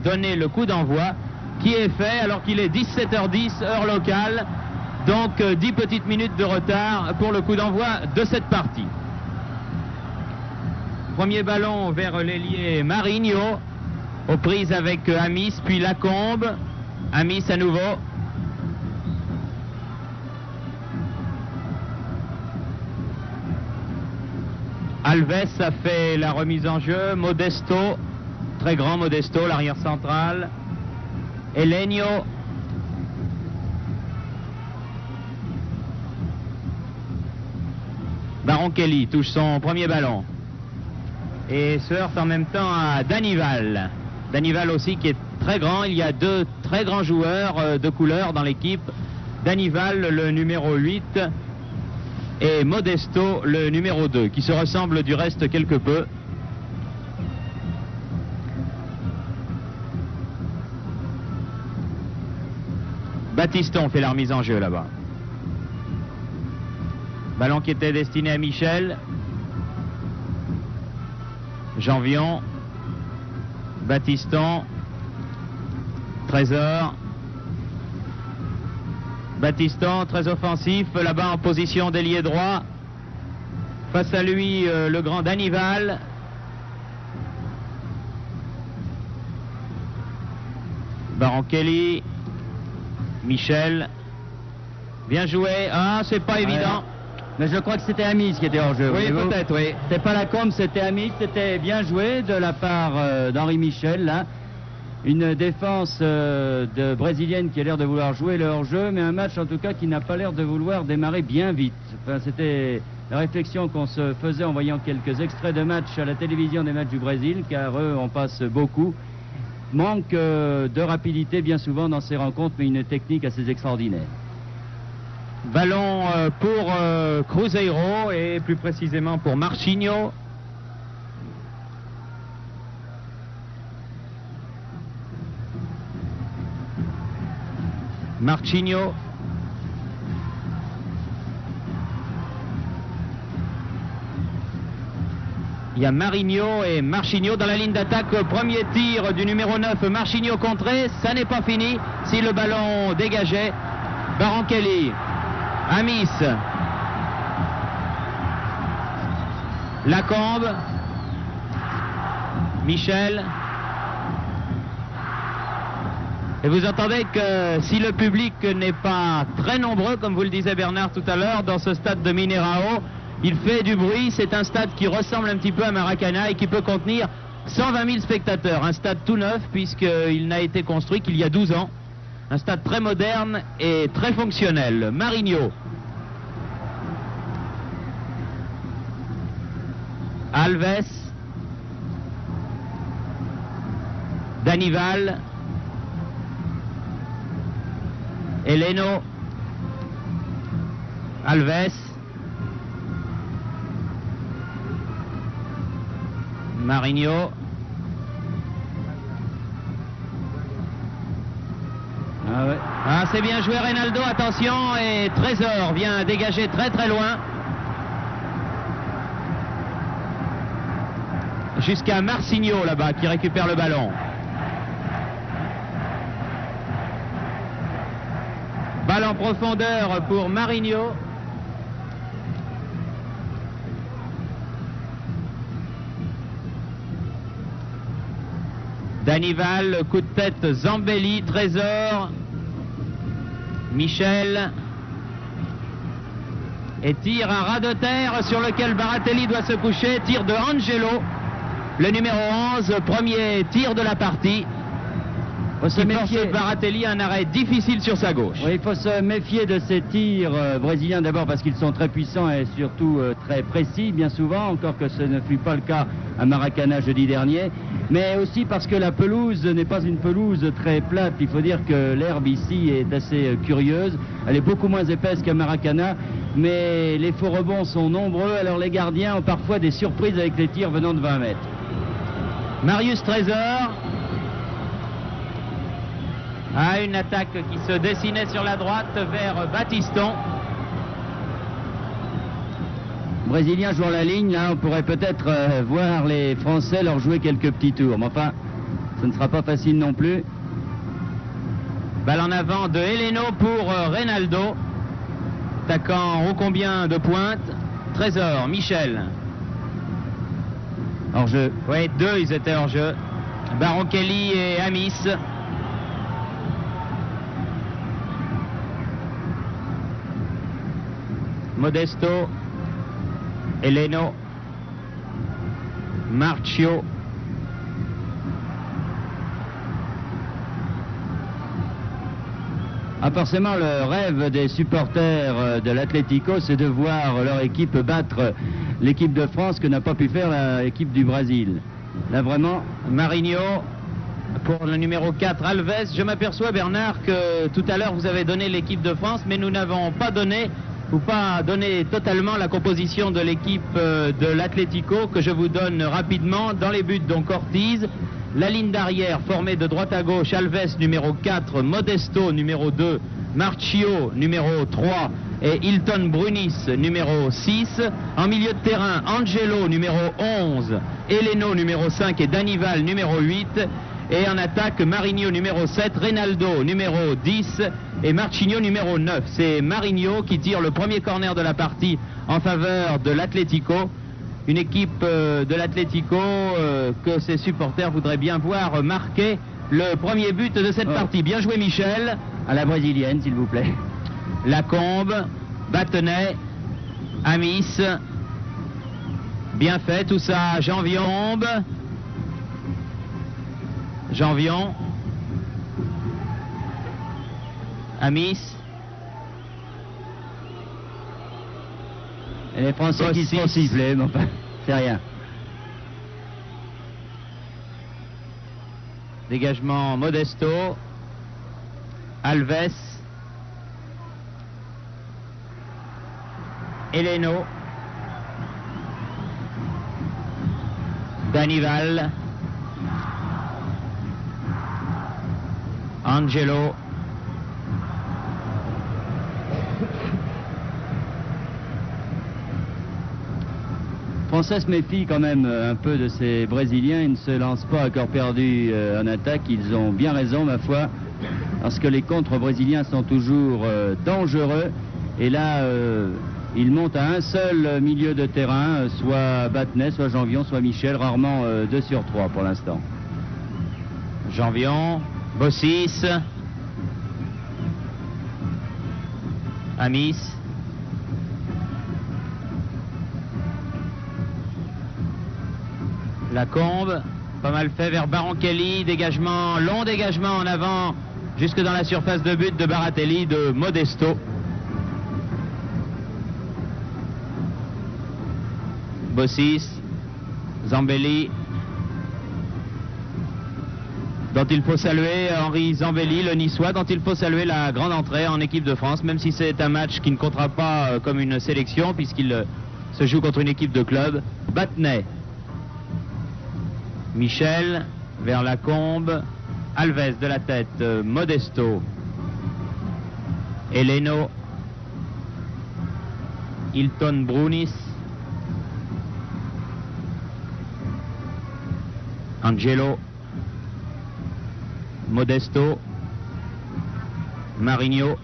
donner le coup d'envoi qui est fait alors qu'il est 17h10 heure locale. Donc 10 petites minutes de retard pour le coup d'envoi de cette partie. Premier ballon vers l'ailier Marigno, aux prises avec Amis, puis Lacombe. Amis à nouveau. Alves a fait la remise en jeu. Modesto, très grand Modesto, l'arrière central. Elenio. Baronchelli touche son premier ballon et se heurte en même temps à Danival. Danival aussi qui est très grand. Il y a deux très grands joueurs de couleur dans l'équipe. Danival, le numéro 8, et Modesto, le numéro 2, qui se ressemblent du reste quelque peu. Battiston fait la remise en jeu là-bas. Ballon qui était destiné à Michel. Janvion. Battiston. Trésor. Battiston, très offensif, là-bas en position d'ailier droit. Face à lui, le grand Danival. Baronchelli. Michel. Bien joué. Ah, c'est pas évident. Mais je crois que c'était Amis qui était hors jeu. Oui, peut-être, oui. C'était pas Lacombe, c'était Amis. C'était bien joué de la part d'Henri Michel, là. Une défense de brésilienne qui a l'air de vouloir jouer le hors-jeu, mais un match en tout cas qui n'a pas l'air de vouloir démarrer bien vite. Enfin, c'était la réflexion qu'on se faisait en voyant quelques extraits de matchs à la télévision des matchs du Brésil, car eux en passent beaucoup. Manque de rapidité bien souvent dans ces rencontres, mais une technique assez extraordinaire. Ballon pour Cruzeiro et plus précisément pour Marchinho. Marchinho. Il y a Marigno et Marchinho dans la ligne d'attaque. Premier tir du numéro 9, Marchinho contré. Ça n'est pas fini si le ballon dégageait. Baronchelli. Amis. Lacombe. Michel. Et vous entendez que si le public n'est pas très nombreux, comme vous le disait Bernard tout à l'heure, dans ce stade de Mineirão, il fait du bruit. C'est un stade qui ressemble un petit peu à Maracanã et qui peut contenir 120 000 spectateurs. Un stade tout neuf puisqu'il n'a été construit qu'il y a 12 ans. Un stade très moderne et très fonctionnel. Marigno. Alves. Danival. Eleno. Alves. Marigno. Ah ouais. Ah, c'est bien joué Reynaldo, attention, et Trésor vient dégager très très loin. Jusqu'à Marchinho là-bas qui récupère le ballon. Balle en profondeur pour Marigno. Danival, coup de tête Zambelli, Trésor, Michel. Et tir à ras de terre sur lequel Baratelli doit se coucher. Tir de Angelo, le numéro 11, premier tir de la partie. Il faut se méfier. Baratelli, un arrêt difficile sur sa gauche. Oui, il faut se méfier de ces tirs brésiliens, d'abord parce qu'ils sont très puissants et surtout très précis, bien souvent, encore que ce ne fut pas le cas à Maracanã jeudi dernier, mais aussi parce que la pelouse n'est pas une pelouse très plate. Il faut dire que l'herbe ici est assez curieuse, elle est beaucoup moins épaisse qu'à Maracanã, mais les faux rebonds sont nombreux, alors les gardiens ont parfois des surprises avec les tirs venant de 20 mètres. Marius Trésor. Ah, une attaque qui se dessinait sur la droite vers Battiston. Brésiliens jouant la ligne, là on pourrait peut-être voir les Français leur jouer quelques petits tours. Mais enfin, Ce ne sera pas facile non plus. Balle en avant de Heleno pour Reynaldo. Attaquant ô combien de pointe. Trésor, Michel. Hors-jeu. Oui, 2, ils étaient hors-jeu. Baron Kelly et Amis. Modesto. Heleno. Marcio. Ah, forcément, le rêve des supporters de l'Atlético, c'est de voir leur équipe battre l'équipe de France que n'a pas pu faire l'équipe du Brésil. Là, vraiment... Marinho pour le numéro 4, Alves. Je m'aperçois, Bernard, que tout à l'heure, vous avez donné l'équipe de France, mais nous n'avons pas donné totalement la composition de l'équipe de l'Atlético, que je vous donne rapidement dans les buts. Donc Ortiz, la ligne d'arrière formée de droite à gauche, Alves numéro 4, Modesto numéro 2, Marcio numéro 3 et Hilton Brunis numéro 6. En milieu de terrain, Angelo numéro 11, Heleno numéro 5 et Danival numéro 8. Et en attaque, Marinho numéro 7, Reynaldo numéro 10 et Marcinho numéro 9. C'est Marinho qui tire le premier corner de la partie en faveur de l'Atlético. Une équipe de l'Atlético que ses supporters voudraient bien voir marquer le premier but de cette partie. Bien joué, Michel. À la brésilienne, s'il vous plaît. Lacombe, Battenet, Amis. Bien fait tout ça. Janviombe. Janvion. Amis. Et les Français qui se font siffler, mais enfin, c'est rien. Dégagement Modesto. Alves. Heleno. Danival. Angelo. Français se méfie quand même un peu de ces Brésiliens. Ils ne se lancent pas à corps perdu en attaque. Ils ont bien raison, ma foi, parce que les contres brésiliens sont toujours dangereux. Et là, ils montent à un seul milieu de terrain, soit Battenet, soit Janvion, soit Michel, rarement 2 sur 3 pour l'instant. Janvion, Bossis, Amis. Lacombe, pas mal fait vers Baron Kelly, dégagement, long dégagement en avant, jusque dans la surface de but de Baratelli, de Modesto. Bossis, Zambelli, dont il faut saluer Henri Zambelli, le Niçois, dont il faut saluer la grande entrée en équipe de France, même si c'est un match qui ne comptera pas comme une sélection, puisqu'il se joue contre une équipe de club. Battenet. Michel, vers Lacombe, Alves de la tête, Modesto, Heleno, Hilton Brunis, Angelo, Modesto, Marinho.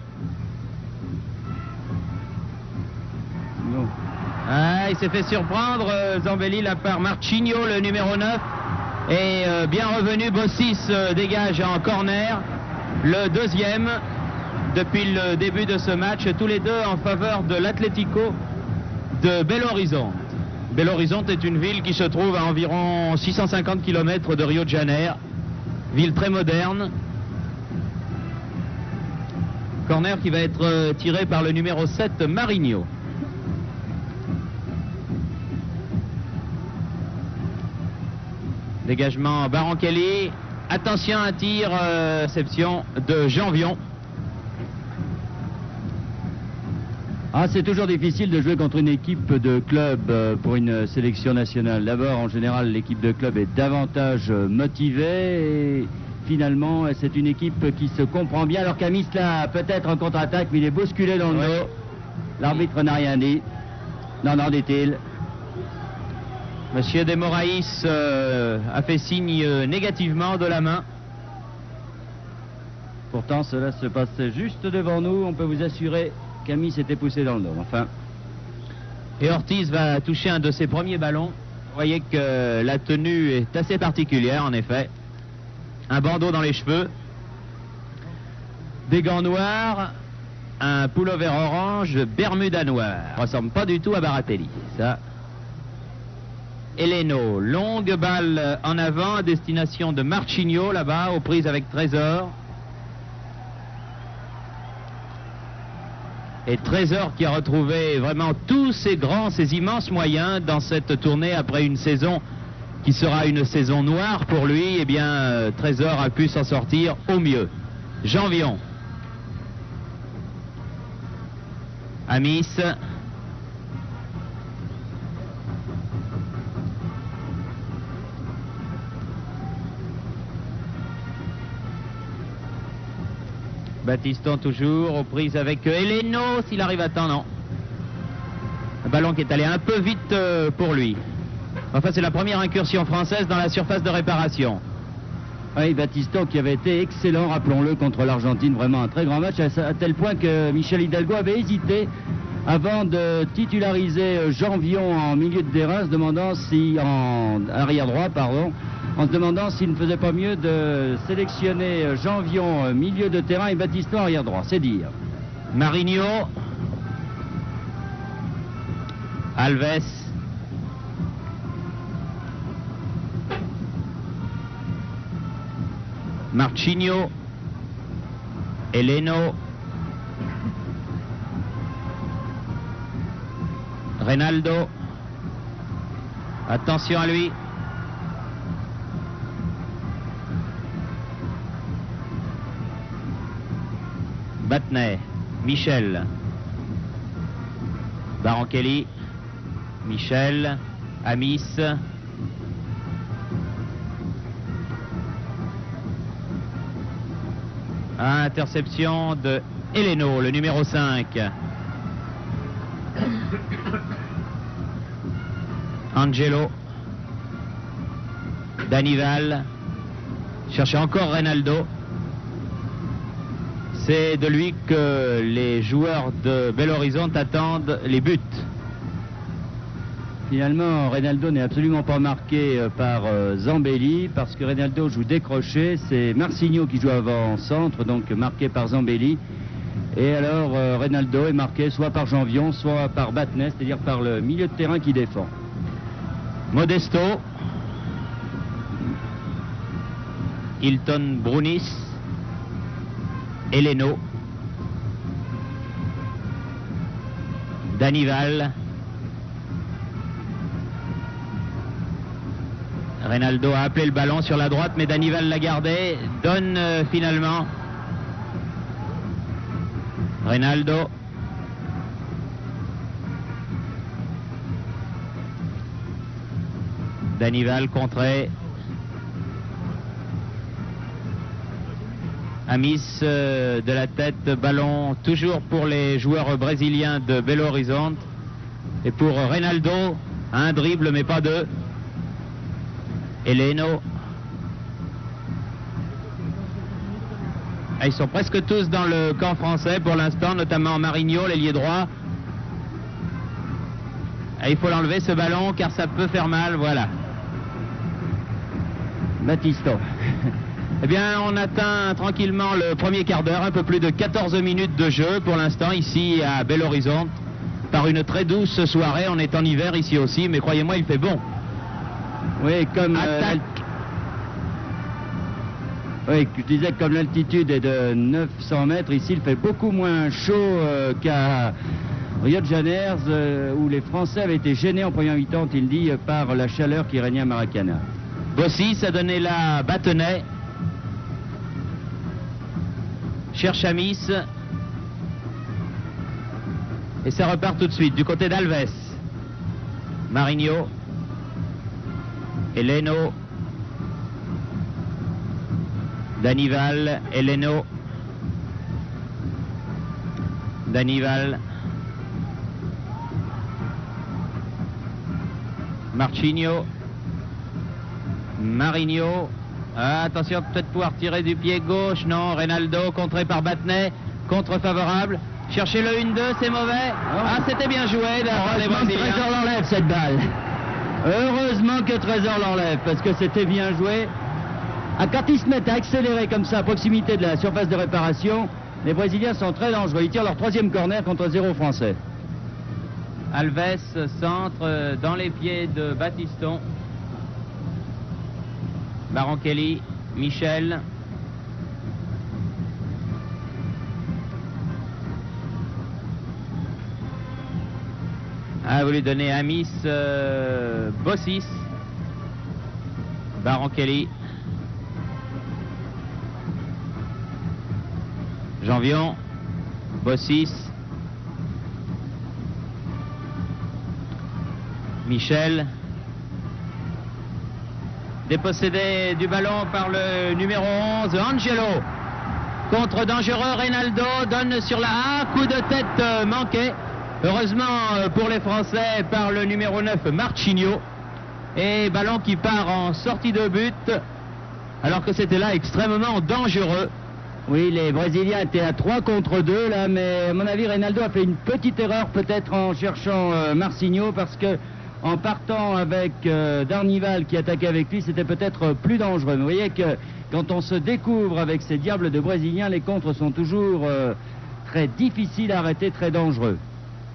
Non. Ah, il s'est fait surprendre, Zambelli, là par Marcinho, le numéro 9. Et bien revenu, Bossis dégage en corner, le deuxième depuis le début de ce match, tous les deux en faveur de l'Atlético de Belo Horizonte. Belo Horizonte est une ville qui se trouve à environ 650 km de Rio de Janeiro, ville très moderne. Corner qui va être tiré par le numéro 7, Marinho. Dégagement Baron Kelly. Attention, un tir, réception de Janvion. Ah, c'est toujours difficile de jouer contre une équipe de club pour une sélection nationale. D'abord, en général, l'équipe de club est davantage motivée et finalement, c'est une équipe qui se comprend bien. Alors qu'Amis, là, peut-être en contre-attaque, mais il est bousculé dans le dos. L'arbitre n'a rien dit. Non, dit-il. Monsieur De Moraes a fait signe négativement de la main. Pourtant, cela se passait juste devant nous. On peut vous assurer qu'Ami s'était poussé dans le dos. Enfin. Et Ortiz va toucher un de ses premiers ballons. Vous voyez que la tenue est assez particulière, en effet. Un bandeau dans les cheveux. Des gants noirs. Un pullover orange, bermuda noir. Ressemble pas du tout à Baratelli, ça. Eleno, longue balle en avant à destination de Marchinho, là-bas, aux prises avec Trésor. Et Trésor qui a retrouvé vraiment tous ses grands, ses immenses moyens dans cette tournée après une saison qui sera une saison noire pour lui. Eh bien, Trésor a pu s'en sortir au mieux. Janvion. Amis. Battiston toujours aux prises avec Eleno, s'il arrive à temps, non. Un ballon qui est allé un peu vite pour lui. Enfin, c'est la première incursion française dans la surface de réparation. Oui, Battiston qui avait été excellent, rappelons-le, contre l'Argentine. Vraiment un très grand match, à tel point que Michel Hidalgo avait hésité avant de titulariser Janvion en milieu de terrain, se demandant si, en arrière droit, pardon, en se demandant s'il ne faisait pas mieux de sélectionner Janvion milieu de terrain et Battiston arrière droit, c'est dire. Marinho, Alves, Marchinho, Eleno, Reynaldo, attention à lui. Battenet, Michel, Baranchelli, Michel, Amis, interception de Eleno, le numéro 5. Angelo, Danival, cherche encore Reynaldo. C'est de lui que les joueurs de Belo Horizonte attendent les buts. Finalement, Reynaldo n'est absolument pas marqué par Zambelli, parce que Reynaldo joue décroché. C'est Marchinho qui joue avant-centre, donc marqué par Zambelli. Et alors, Reynaldo est marqué soit par Janvion, soit par Battenet, c'est-à-dire par le milieu de terrain qui défend. Modesto, Hilton Brunis, Eleno, Danival, Reynaldo a appelé le ballon sur la droite, mais Danival l'a gardé, donne finalement Reynaldo. Danival contré. Amis de la tête, ballon toujours pour les joueurs brésiliens de Belo Horizonte. Et pour Reynaldo, un dribble mais pas deux. Eleno. Ils sont presque tous dans le camp français pour l'instant, notamment Marinho, l'ailier droit. Il faut l'enlever ce ballon car ça peut faire mal, voilà. Battiston. Eh bien, on atteint tranquillement le premier quart d'heure, un peu plus de 14 minutes de jeu pour l'instant ici à Belo Horizonte. Par une très douce soirée, on est en hiver ici aussi, mais croyez-moi, il fait bon. Oui, comme oui, je disais que comme l'altitude est de 900 mètres, ici il fait beaucoup moins chaud qu'à Rio de Janeiro, où les Français avaient été gênés en première mi-temps, il dit, par la chaleur qui régnait à Maracana. Bossis a donné la Battenet. Cherche Amis. Et ça repart tout de suite du côté d'Alves. Marinho. Eleno. Danival. Eleno. Danival. Marchinho. Marinho. Ah, attention, peut-être pouvoir tirer du pied gauche. Non, Reynaldo, contré par Battenet. Contre favorable. Chercher le 1-2, c'est mauvais. Ah, c'était bien joué. Heureusement que Trésor l'enlève, cette balle. Heureusement que Trésor l'enlève, parce que c'était bien joué. Quand ils se mettent à accélérer comme ça à proximité de la surface de réparation, les Brésiliens sont très dangereux. Ils tirent leur 3e corner contre 0 français. Alves centre dans les pieds de Battiston. Barankelli, Michel. A voulu donner Amis Bossis. Barankelli. Janvion. Bossis. Michel. Dépossédé du ballon par le numéro 11, Angelo. Contre dangereux, Reynaldo donne sur la coup de tête manqué. Heureusement pour les Français par le numéro 9, Marchinho. Et ballon qui part en sortie de but, alors que c'était là extrêmement dangereux. Oui, les Brésiliens étaient à 3 contre 2 là, mais à mon avis, Reynaldo a fait une petite erreur peut-être en cherchant Marchinho, parce que en partant avec Darnival qui attaquait avec lui, c'était peut-être plus dangereux. Mais vous voyez que quand on se découvre avec ces diables de Brésiliens, les contres sont toujours très difficiles à arrêter, très dangereux.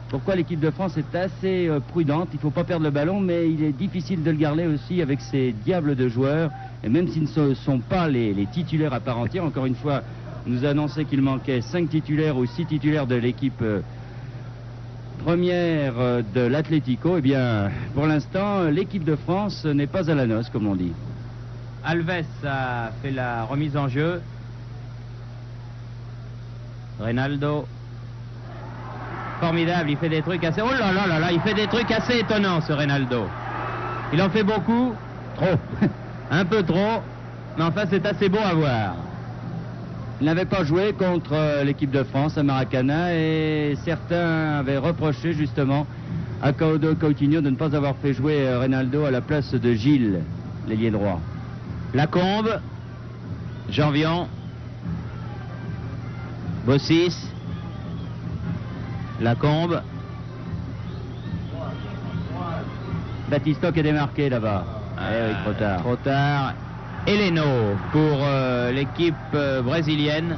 Pourquoi l'équipe de France est assez prudente. Il ne faut pas perdre le ballon, mais il est difficile de le garder aussi avec ces diables de joueurs. Et même s'ils ne sont pas les titulaires à part entière, encore une fois, on nous a annoncé qu'il manquait 5 titulaires ou 6 titulaires de l'équipe première de l'Atlético. Eh bien, pour l'instant, l'équipe de France n'est pas à la noce, comme on dit. Alves a fait la remise en jeu. Reynaldo. Formidable, il fait des trucs assez... Oh là là là là, il fait des trucs assez étonnants, ce Reynaldo. Il en fait beaucoup. Trop. Un peu trop. Mais enfin, c'est assez beau à voir. Il n'avait pas joué contre l'équipe de France à Maracana, et certains avaient reproché justement à Caudo Coutinho de ne pas avoir fait jouer Reynaldo à la place de Gilles, l'ailier droit. Lacombe. Janvion. Bossis. Lacombe. Battiston qui est démarqué là-bas. Oui, trop tard. Trop tard. Heleno pour l'équipe brésilienne.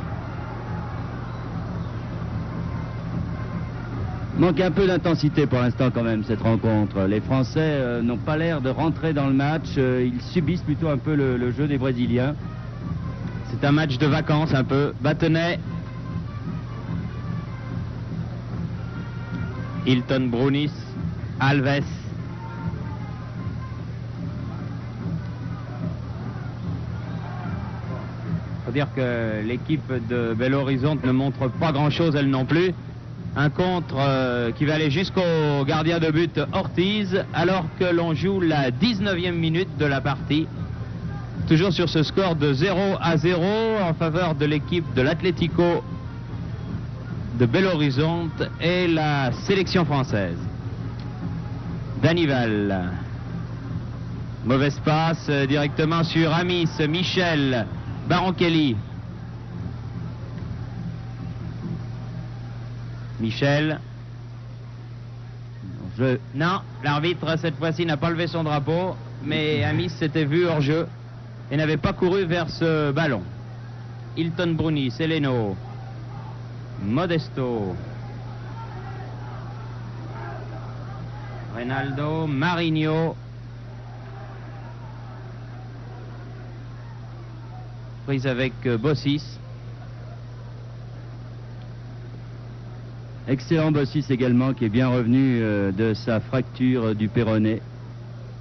Manque un peu d'intensité pour l'instant quand même cette rencontre. Les Français n'ont pas l'air de rentrer dans le match. Ils subissent plutôt un peu le jeu des Brésiliens. C'est un match de vacances un peu. Battenet. Hilton Brunis. Alves. Faut dire que l'équipe de Belo Horizonte ne montre pas grand-chose elle non plus. Un contre qui va aller jusqu'au gardien de but Ortiz, alors que l'on joue la 19e minute de la partie. Toujours sur ce score de 0-0 en faveur de l'équipe de l'Atlético de Belo Horizonte et la sélection française. Danival. Mauvaise passe directement sur Amis, Michel, Barankelli. Michel. Non, l'arbitre cette fois-ci n'a pas levé son drapeau, mais Amis s'était vu hors jeu et n'avait pas couru vers ce ballon. Hilton Brunis, Heleno, Modesto, Reynaldo, Marinho. Prise avec Bossis. Excellent Bossis également, qui est bien revenu de sa fracture du péroné.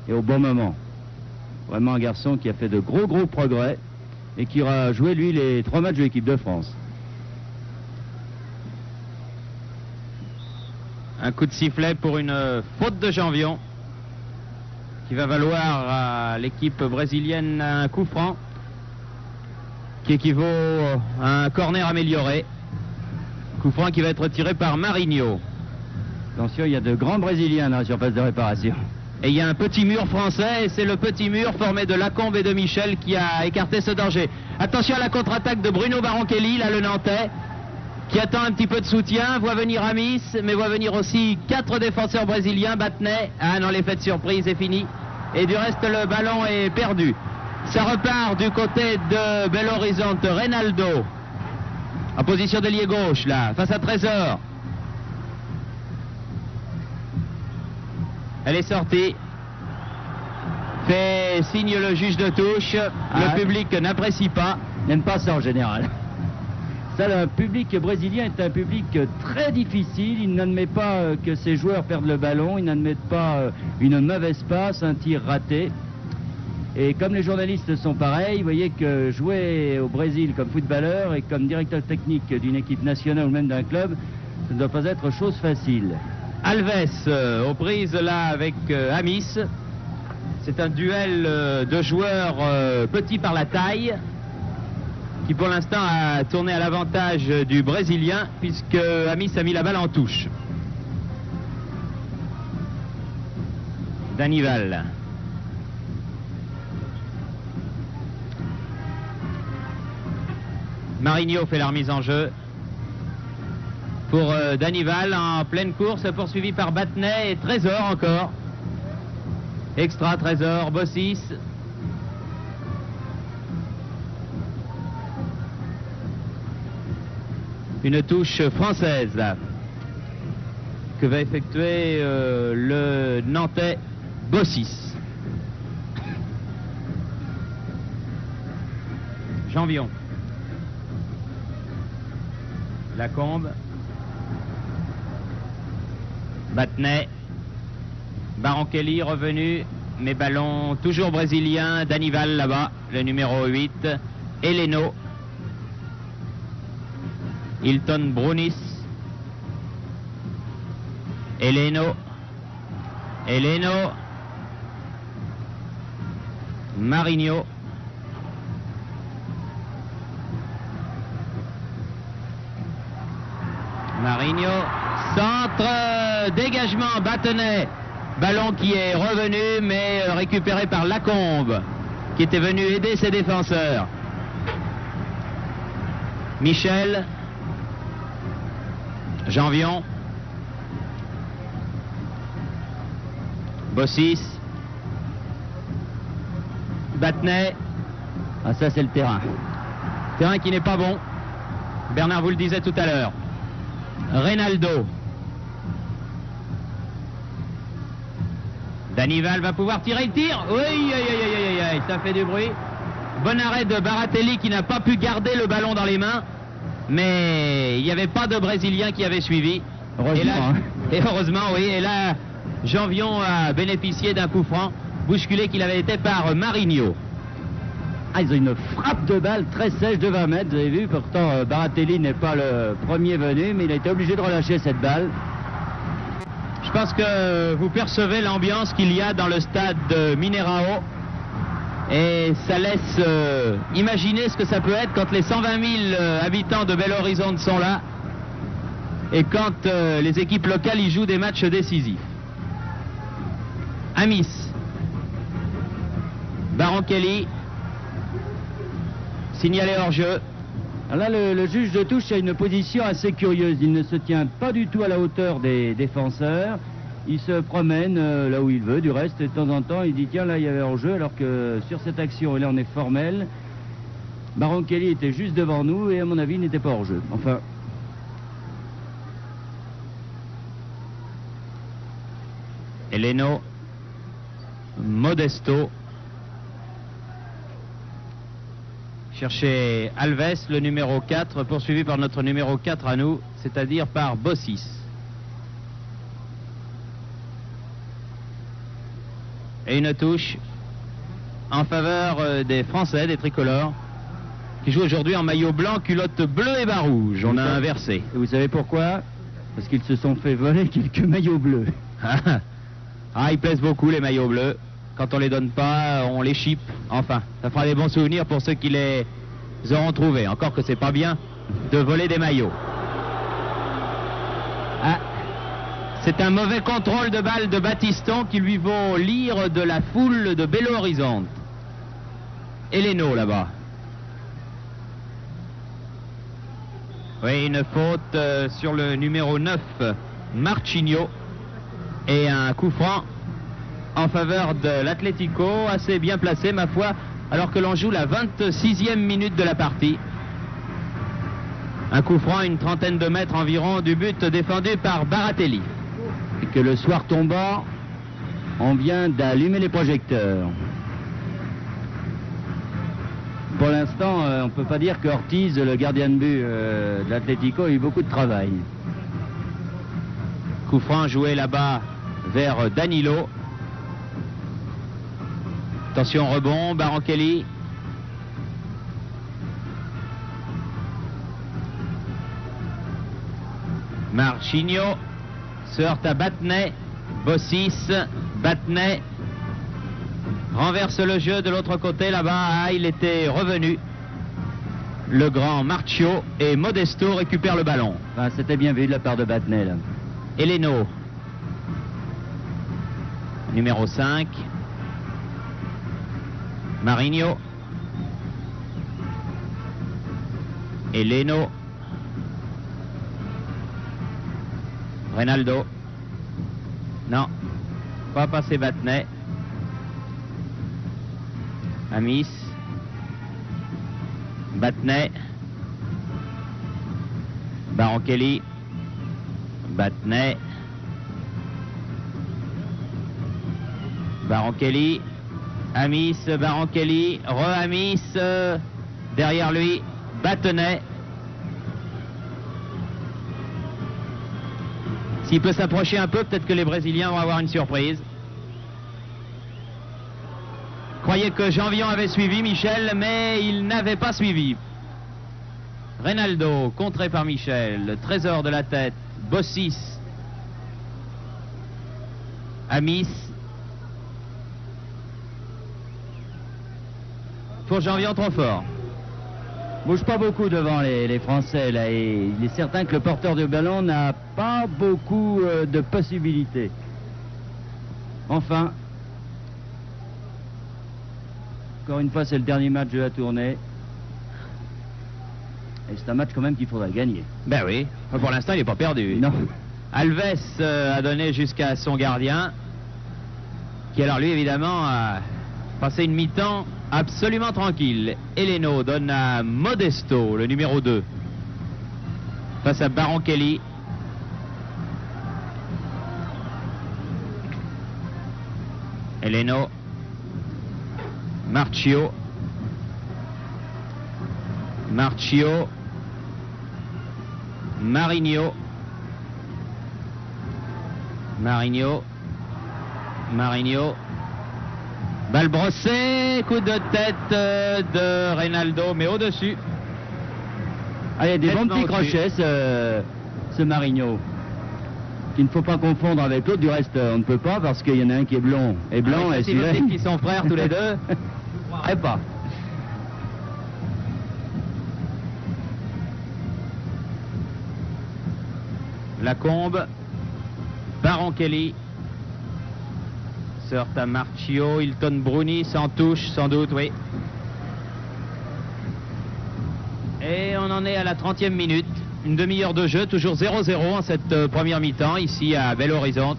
Et au bon moment. Vraiment un garçon qui a fait de gros progrès et qui aura joué lui les 3 matchs de l'équipe de France. Un coup de sifflet pour une faute de Janvion qui va valoir à l'équipe brésilienne un coup franc qui équivaut à un corner amélioré. Coup franc qui va être tiré par Marinho. Attention, il y a de grands Brésiliens dans la surface de réparation. Et il y a un petit mur français, et c'est le petit mur formé de Lacombe et de Michel qui a écarté ce danger. Attention à la contre-attaque de Bruno Baroncelli, là le Nantais, qui attend un petit peu de soutien, voit venir Amis, mais voit venir aussi 4 défenseurs brésiliens, Battenet. Ah non, l'effet de surprise est fini. Et du reste, le ballon est perdu. Ça repart du côté de Belo Horizonte, Reynaldo, en position d'ailier gauche, là, face à Trésor. Elle est sortie. Fait signe le juge de touche. Le public n'apprécie pas. N'aime pas ça en général. Ça, le public brésilien est un public très difficile. Il n'admet pas que ses joueurs perdent le ballon. Il n'admet pas une mauvaise passe, un tir raté. Et comme les journalistes sont pareils, vous voyez que jouer au Brésil comme footballeur et comme directeur technique d'une équipe nationale ou même d'un club, ça ne doit pas être chose facile. Alves aux prises là avec Amis. C'est un duel de joueurs petits par la taille qui pour l'instant a tourné à l'avantage du Brésilien puisque Amis a mis la balle en touche. Danival. Marinho fait la remise en jeu pour Danival en pleine course, poursuivi par Battenet et Trésor encore. Extra Trésor, Bossis. Une touche française là, que va effectuer le Nantais Bossis. Janvion. Lacombe. Battenet. Baroncelli revenu, mais ballon toujours brésilien. Danival là-bas, le numéro 8. Heleno. Hilton Brunis. Heleno. Heleno. Marinho. Marinho, centre, dégagement, Battenet, ballon qui est revenu mais récupéré par Lacombe qui était venu aider ses défenseurs. Michel, Janvion, Bossis, Battenet. Ah, ça c'est le terrain. Terrain qui n'est pas bon. Bernard vous le disait tout à l'heure. Reynaldo. Danival va pouvoir tirer, il tire. Oui, ça fait du bruit. Bon arrêt de Baratelli qui n'a pas pu garder le ballon dans les mains. Mais il n'y avait pas de Brésilien qui avait suivi. Heureusement. Et heureusement, oui. Et là, Janvion a bénéficié d'un coup franc, bousculé qu'il avait été par Marinho. Ah, ils ont une frappe de balle très sèche de 20 mètres, vous avez vu. Pourtant, Baratelli n'est pas le premier venu, mais il a été obligé de relâcher cette balle. Je pense que vous percevez l'ambiance qu'il y a dans le stade de Mineirão. Et ça laisse imaginer ce que ça peut être quand les 120 000 habitants de Belo Horizonte sont là. Et quand les équipes locales y jouent des matchs décisifs. Amis. Baroncelli. Signalé hors jeu. Alors là, le juge de touche a une position assez curieuse. Il ne se tient pas du tout à la hauteur des défenseurs. Il se promène là où il veut. Du reste, de temps en temps, il dit tiens, là, il y avait hors jeu. Alors que sur cette action, et là, on est formel. Baroncelli était juste devant nous et à mon avis, il n'était pas hors jeu. Enfin. Heleno. Modesto. Chercher Alves, le numéro 4, poursuivi par notre numéro 4 à nous, c'est-à-dire par Bossis. Et une touche en faveur des Français, des tricolores, qui jouent aujourd'hui en maillot blanc, culotte bleue et bas rouge. On a inversé. Et vous savez pourquoi? Parce qu'ils se sont fait voler quelques maillots bleus. Ah, ils plaisent beaucoup les maillots bleus. Quand on les donne pas, on les chipe. Enfin, ça fera des bons souvenirs pour ceux qui les auront trouvés. Encore que c'est pas bien de voler des maillots. Ah, C'est un mauvais contrôle de balle de Battiston qui lui vaut l'ire de la foule de Belo Horizonte. Heleno là-bas. Oui, une faute sur le numéro 9, Marchinho. Et un coup franc en faveur de l'Atlético, assez bien placé ma foi, alors que l'on joue la 26e minute de la partie. Un coup franc à une trentaine de mètres environ du but défendu par Baratelli. Et que le soir tombant, on vient d'allumer les projecteurs. Pour l'instant, on ne peut pas dire que Ortiz, le gardien de but de l'Atlético, a eu beaucoup de travail. Coup franc joué là-bas vers Danilo. Attention, rebond, Barankelli. Marchinho se heurte à Battenay. Bossis, Battenay renverse le jeu de l'autre côté là-bas. Ah, il était revenu. Le grand Marchio et Modesto récupère le ballon. Enfin, c'était bien vu de la part de Battenay là. Heleno, numéro 5. Marinho. Heleno. Reynaldo. Non, pas passé Battenay. Amis. Battenay. Barankelli. Battenay. Barankelli. Amis, Barankelli, re-Amis, derrière lui, Battenay. S'il peut s'approcher un peu, peut-être que les Brésiliens vont avoir une surprise. Croyez que Janvion avait suivi Michel, mais il n'avait pas suivi. Reynaldo, contré par Michel, le trésor de la tête, Bossis, Amis. Pour Janvion, trop fort. Bouge pas beaucoup devant les Français là, et il est certain que le porteur de ballon n'a pas beaucoup de possibilités. Enfin, encore une fois, c'est le dernier match de la tournée. Et c'est un match quand même qu'il faudra gagner. Ben oui, pour l'instant il n'est pas perdu. Non. Alves a donné jusqu'à son gardien, qui alors lui évidemment a passé une mi-temps absolument tranquille. Heleno donne à Modesto, le numéro 2, face à Barankelli. Heleno. Marchio. Marchio. Marinho. Marinho. Marinho. Balle brossée, coup de tête de Reynaldo, mais au-dessus. Ah, il y a des bons petits crochets, ce Marinho. Qu'il ne faut pas confondre avec l'autre, du reste on ne peut pas parce qu'il y en a un qui est blond et blanc. Ah, et celui-là qui sont frères tous les deux. Je pas. Lacombe. Barankelli. Se heurte à Marchio. Hilton Bruni s'en touche sans doute, oui. Et on en est à la 30e minute. Une demi-heure de jeu, toujours 0-0 en cette première mi-temps, ici à Belo Horizonte.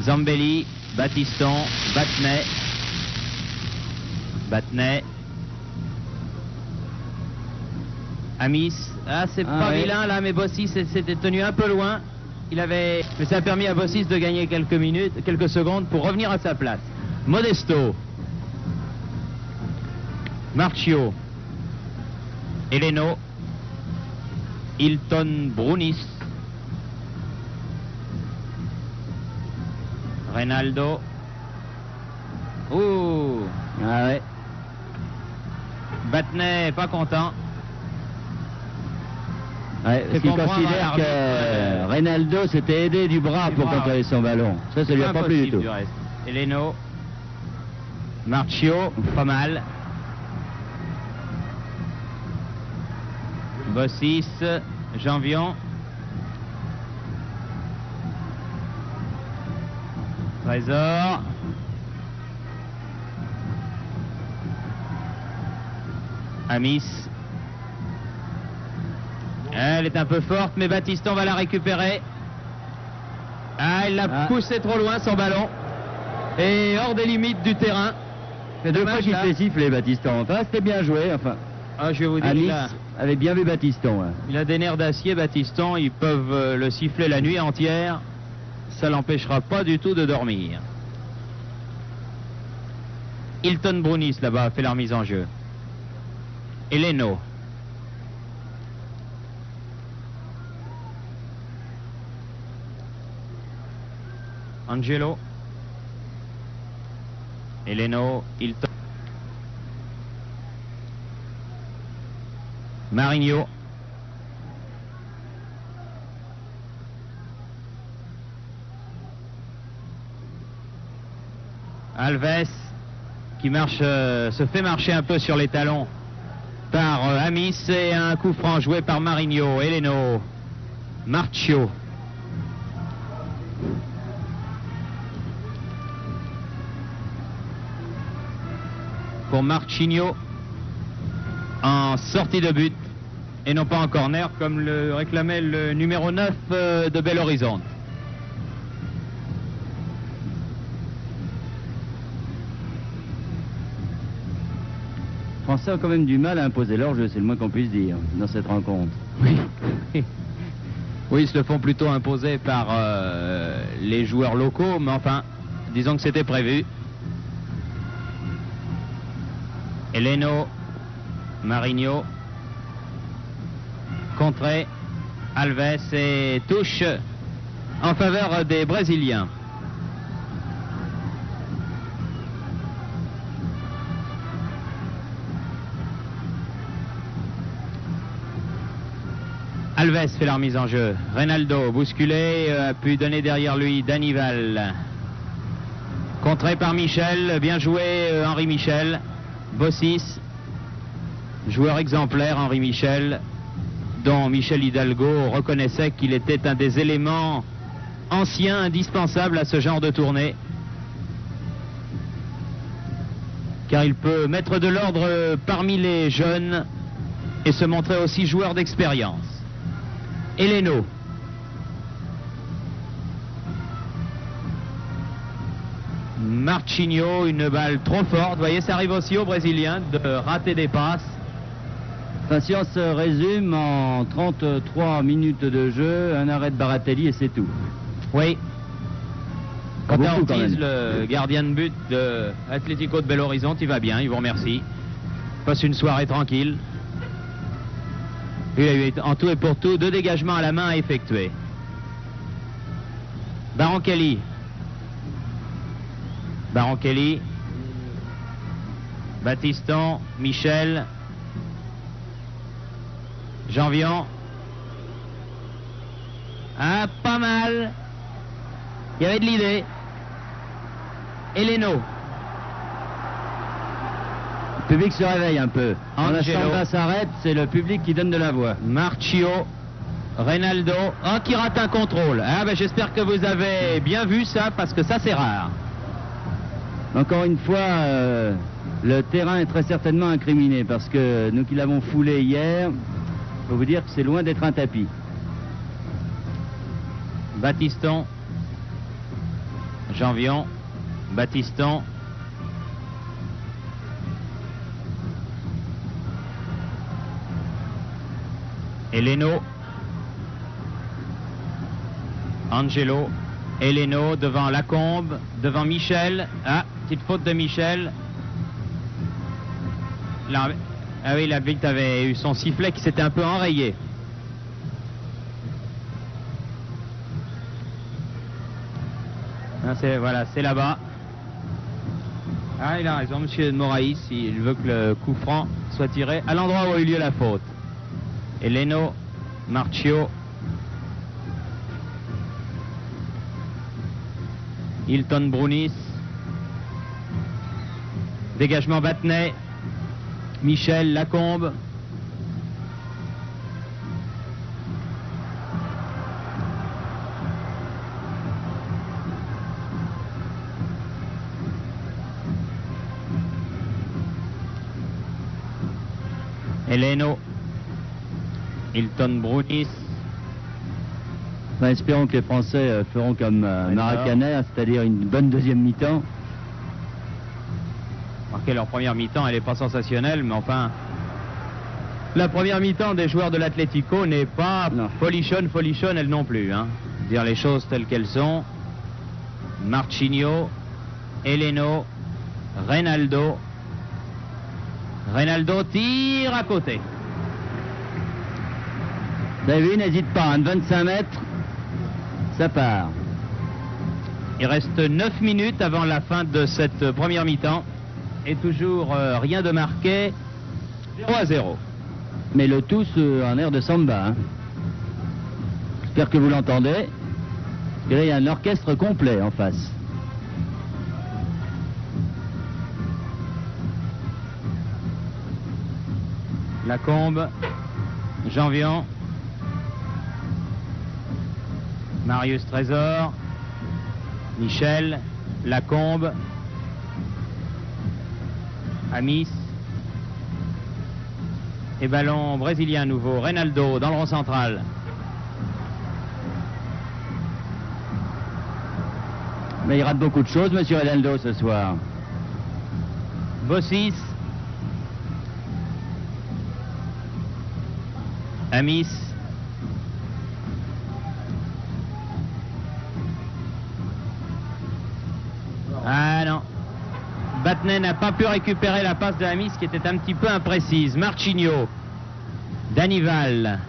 Zambelli, Battiston, Battenay. Battenay. Amis. Ah, c'est pas ouais. vilain là, mais Bossis s'était tenu un peu loin. Mais ça a permis à Bossis de gagner quelques secondes pour revenir à sa place. Modesto. Marchio. Heleno. Hilton Brunis. Reynaldo. Ouh. Ah ouais. Battenay pas content. Ouais, parce qu'il considère que Reynaldo s'était aidé du bras pour contrôler son ballon. Ça lui a pas plu du tout. Du reste. Heleno. Marchio, pas mal. Bossis, Janvion. Trésor. Amis. Elle est un peu forte, mais Battiston va la récupérer. Ah, il l'a poussé trop loin, son ballon. Et hors des limites du terrain. C'est deux fois qu'il fait siffler, Battiston. Enfin, c'était bien joué, enfin. Ah, je vais vous dire, Amis avait bien vu Battiston. Hein. Il a des nerfs d'acier, Battiston. Ils peuvent le siffler la nuit entière. Ça l'empêchera pas du tout de dormir. Hilton Brunis, là-bas, fait la remise en jeu. Et Leno. Angelo. Et Leno. Hilton. Marigno. Alves qui marche, se fait marcher un peu sur les talons par Amis, et un coup franc joué par Marigno. Eleno. Marcio. Pour Marchinho en sortie de but et non pas en corner comme le réclamait le numéro 9 de Belo Horizonte. Les Français ont quand même du mal à imposer leur jeu, c'est le moins qu'on puisse dire dans cette rencontre. Oui. Oui, ils se le font plutôt imposer par les joueurs locaux, mais enfin, disons que c'était prévu. Eleno, Marigno, contré, Alves et touche en faveur des Brésiliens. Alves fait la remise en jeu. Reynaldo, bousculé, a pu donner derrière lui Danival. Contré par Michel, bien joué Henri Michel. Bossis, joueur exemplaire Henri Michel, dont Michel Hidalgo reconnaissait qu'il était un des éléments anciens indispensables à ce genre de tournée. Car il peut mettre de l'ordre parmi les jeunes et se montrer aussi joueur d'expérience. Eleno. Marchinho, une balle trop forte. Vous voyez, ça arrive aussi aux Brésiliens de rater des passes. Enfin, si on se résume en 33 minutes de jeu, un arrêt de Baratelli et c'est tout. Oui. Quant à Beaucoup, Ortiz, le gardien de but de Atlético de Belo Horizonte, il va bien, il vous remercie. Passe une soirée tranquille. Il a eu en tout et pour tout 2 dégagements à la main à effectuer. Baronchelli. Baronchelli. Battiston. Michel. Janvion. Ah, pas mal. Il y avait de l'idée. Eleno. Le public se réveille un peu. Quand la Angelo. samba s'arrête, c'est le public qui donne de la voix. Marcio. Reynaldo. Oh, qui rate un contrôle. Ah, ben, j'espère que vous avez bien vu ça, parce que ça, c'est rare. Encore une fois, le terrain est très certainement incriminé, parce que nous qui l'avons foulé hier, je peux vous dire que c'est loin d'être un tapis. Battiston. Janvion. Battiston. Eleno. Angelo. Eleno devant Lacombe, devant Michel. Ah, petite faute de Michel. Là, ah oui, l'arbitre avait eu son sifflet qui s'était un peu enrayé. Ah, voilà, c'est là-bas. Ah, il a raison, monsieur Moraïs, il veut que le coup franc soit tiré à l'endroit où a eu lieu la faute. Eleno, Marcio. Hilton Brunis. Dégagement Battenay. Michel Lacombe. Eleno. Hilton Brunis. Ben, espérons que les Français feront comme Maracanã, c'est-à-dire une bonne deuxième mi-temps. Marqué leur première mi-temps, elle n'est pas sensationnelle, mais enfin, la première mi-temps des joueurs de l'Atlético n'est pas folichonne elle non plus. Hein. Dire les choses telles qu'elles sont. Marchinho, Eleno, Reynaldo. Reynaldo tire à côté. Vous avez vu, n'hésite pas, 25 mètres, ça part. Il reste 9 minutes avant la fin de cette première mi-temps. Et toujours rien de marqué, 0-0. Mais le tout sur un air de samba. Hein. J'espère que vous l'entendez. Parce que là, il y a un orchestre complet en face. Lacombe, Janvion, Marius Trésor, Michel, Lacombe, Amis. Et ballon brésilien nouveau, Reynaldo dans le rond central. Mais il rate beaucoup de choses, monsieur Reynaldo, ce soir. Bossis. Amis. Ah non. Battenet n'a pas pu récupérer la passe de Amis qui était un petit peu imprécise. Marchinho. Danival.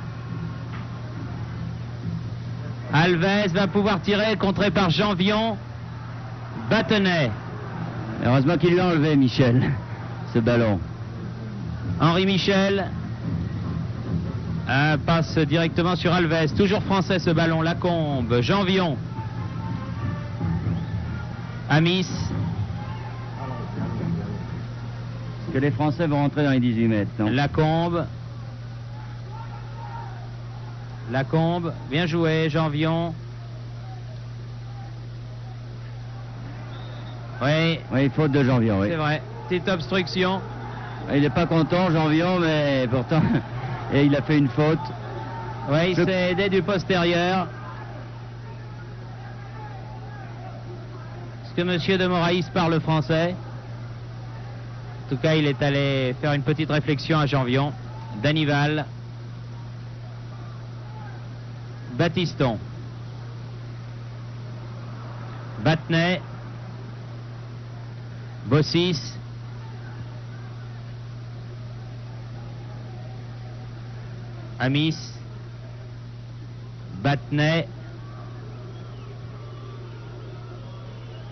Alves va pouvoir tirer, contré par Janvion. Battenet. Heureusement qu'il l'a enlevé, Michel, ce ballon. Henri Michel. Passe directement sur Alves. Toujours français ce ballon. Lacombe. Janvion. Amis. Que les Français vont rentrer dans les 18 mètres, non? Lacombe. Lacombe. Bien joué, Janvion. Oui. Oui, faute de Janvion, oui. C'est vrai. Petite obstruction. Il n'est pas content, Janvion, mais pourtant... Et il a fait une faute. Oui, il s'est aidé du postérieur. Est-ce que monsieur de Moraïs parle français? En tout cas, il est allé faire une petite réflexion à Janvion. Danival. Battiston. Battenet. Bossis. Amis. Battenet.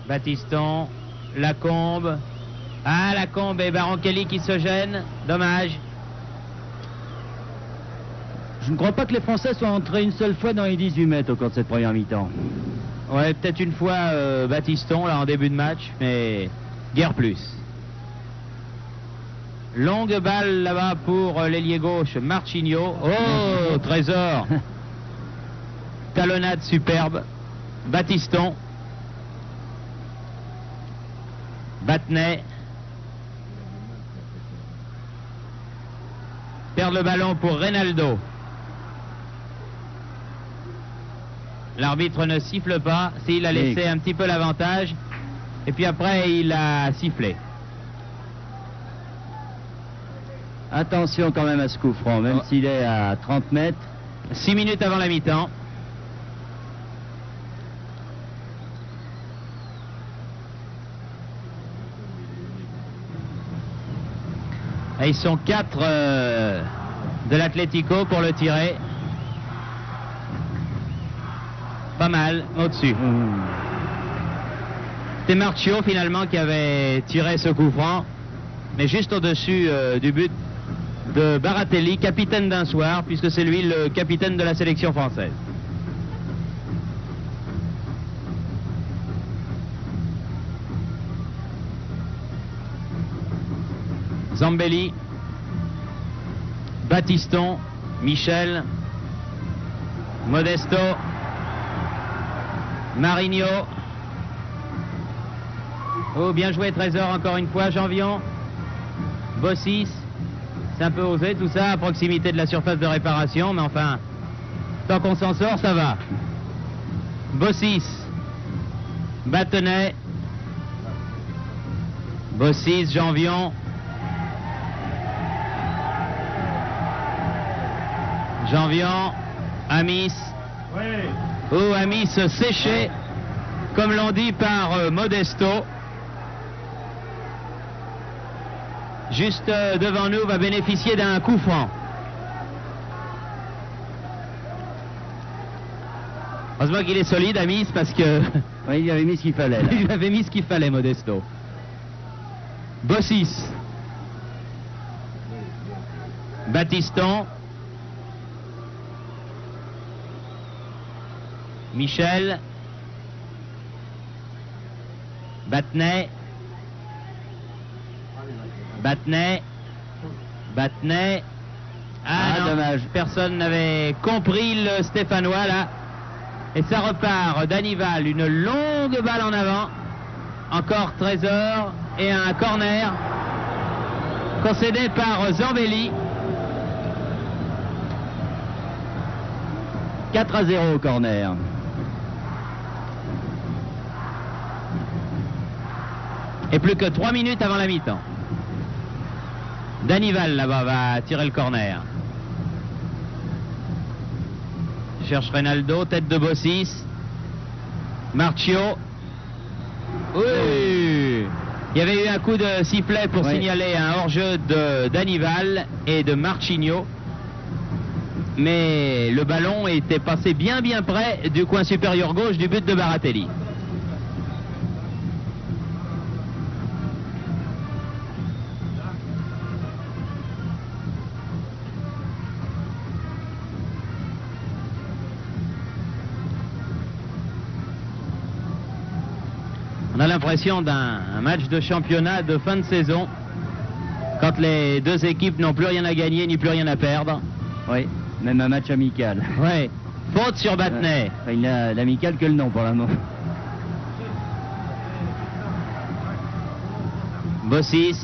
Battiston. Lacombe. Ah, Lacombe et Baronchelli qui se gênent. Dommage. Je ne crois pas que les Français soient entrés une seule fois dans les 18 mètres au cours de cette première mi-temps. Ouais, peut-être une fois Battiston là en début de match, mais guère plus. Longue balle là-bas pour l'ailier gauche, Marchinho. Oh, Trésor. Talonnade superbe. Battiston. Battenet. Perd le ballon pour Reynaldo. L'arbitre ne siffle pas. S'il a laissé un petit peu l'avantage. Et puis après, il a sifflé. Attention quand même à ce coup franc, même s'il est à 30 mètres. 6 minutes avant la mi-temps. Et ils sont 4 de l'Atlético pour le tirer. Pas mal, au-dessus. C'était Marchinho finalement qui avait tiré ce coup franc, mais juste au-dessus du but de Baratelli, capitaine d'un soir, puisque c'est lui le capitaine de la sélection française. Zambelli, Battiston, Michel, Modesto, Marinho. Oh, bien joué Trésor encore une fois, Janvion. Bossis, C'est un peu osé tout ça, à proximité de la surface de réparation, mais enfin, tant qu'on s'en sort, ça va. Bossis, Battenay, Bossis, Janvion, Amis, ou Amis séché, comme l'on dit par Modesto. Juste devant nous, va bénéficier d'un coup franc. Heureusement qu'il est solide, Amis, parce que... Oui, il avait mis ce qu'il fallait. Là. Il avait mis ce qu'il fallait, Modesto. Bossis. Battiston. Michel. Battenay. Ah non, dommage. Personne n'avait compris le Stéphanois là. Et ça repart d'Anival, une longue balle en avant. Encore Trésor et un corner concédé par Zambelli. 4-0 au corner. Et plus que 3 minutes avant la mi-temps. Danival là-bas va tirer le corner. Cherche Reynaldo, tête de Bossis. Marchio. Oui. Il y avait eu un coup de sifflet pour signaler un hors-jeu d'Anival et de Marchinho. Mais le ballon était passé bien près du coin supérieur gauche du but de Baratelli. On a l'impression d'un match de championnat de fin de saison, quand les deux équipes n'ont plus rien à gagner ni plus rien à perdre. Oui, même un match amical. Oui, faute sur Battenay. Il n'a l'amical que le nom pour le moment. Bossis.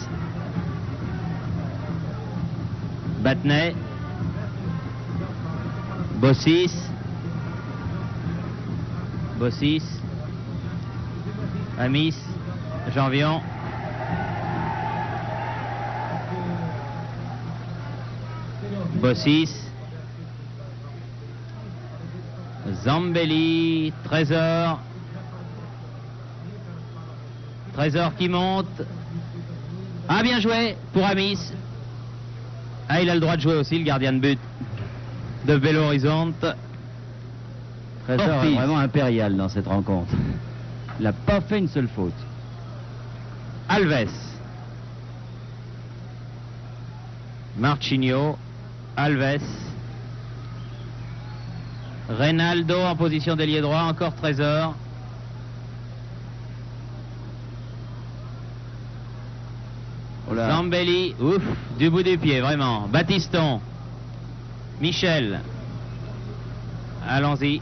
Battenay. Bossis. Amis, Janvion. Bossis. Zambelli, Trésor. Trésor qui monte. Ah, bien joué pour Amis. Ah, il a le droit de jouer aussi, le gardien de but de Belo Horizonte. Trésor est vraiment impérial dans cette rencontre. Il n'a pas fait une seule faute. Alves. Marchinho. Alves. Reynaldo en position d'ailier droit. Encore Trésor. Zambelli. Ouf, du bout des pieds, vraiment. Battiston. Michel. Allons-y.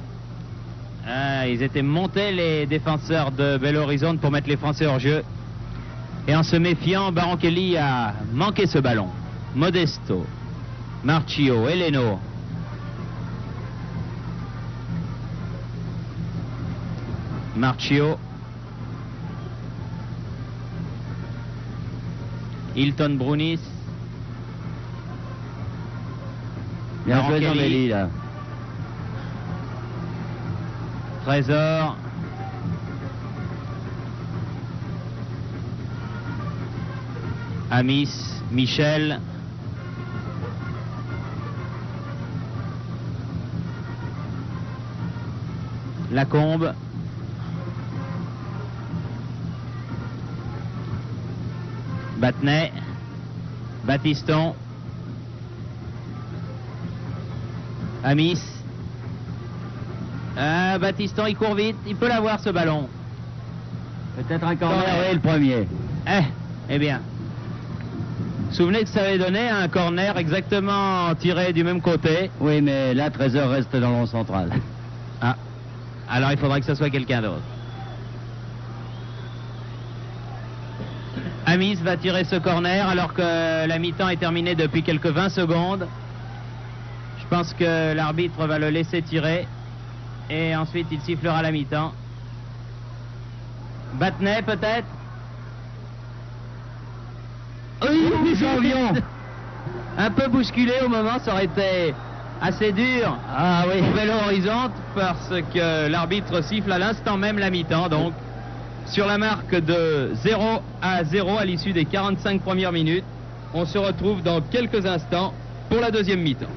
Ah, ils étaient montés les défenseurs de Belo Horizonte pour mettre les Français hors jeu. Et en se méfiant, Baronchelli a manqué ce ballon. Modesto, Marchio, Eleno. Marchio. Hilton Brunis. Bien joué Zambelli là. Trésor. Amis, Michel. Lacombe. Battenay. Battiston. Amis. Battiston, il court vite, il peut l'avoir ce ballon. Peut-être un corner, oui, le premier. Eh bien. Souvenez que ça avait donné un corner exactement tiré du même côté. Oui, mais là, Trésor reste dans le rond central. Ah, alors il faudra que ce soit quelqu'un d'autre. Amis va tirer ce corner alors que la mi-temps est terminée depuis quelques 20 secondes. Je pense que l'arbitre va le laisser tirer et ensuite il sifflera la mi-temps. Battenay peut-être. Oui, Jean-Vion. Un peu bousculé au moment, ça aurait été assez dur pour Belo Horizonte parce que l'arbitre siffle à l'instant même la mi-temps, donc sur la marque de 0-0 à l'issue des 45 premières minutes. On se retrouve dans quelques instants pour la deuxième mi-temps.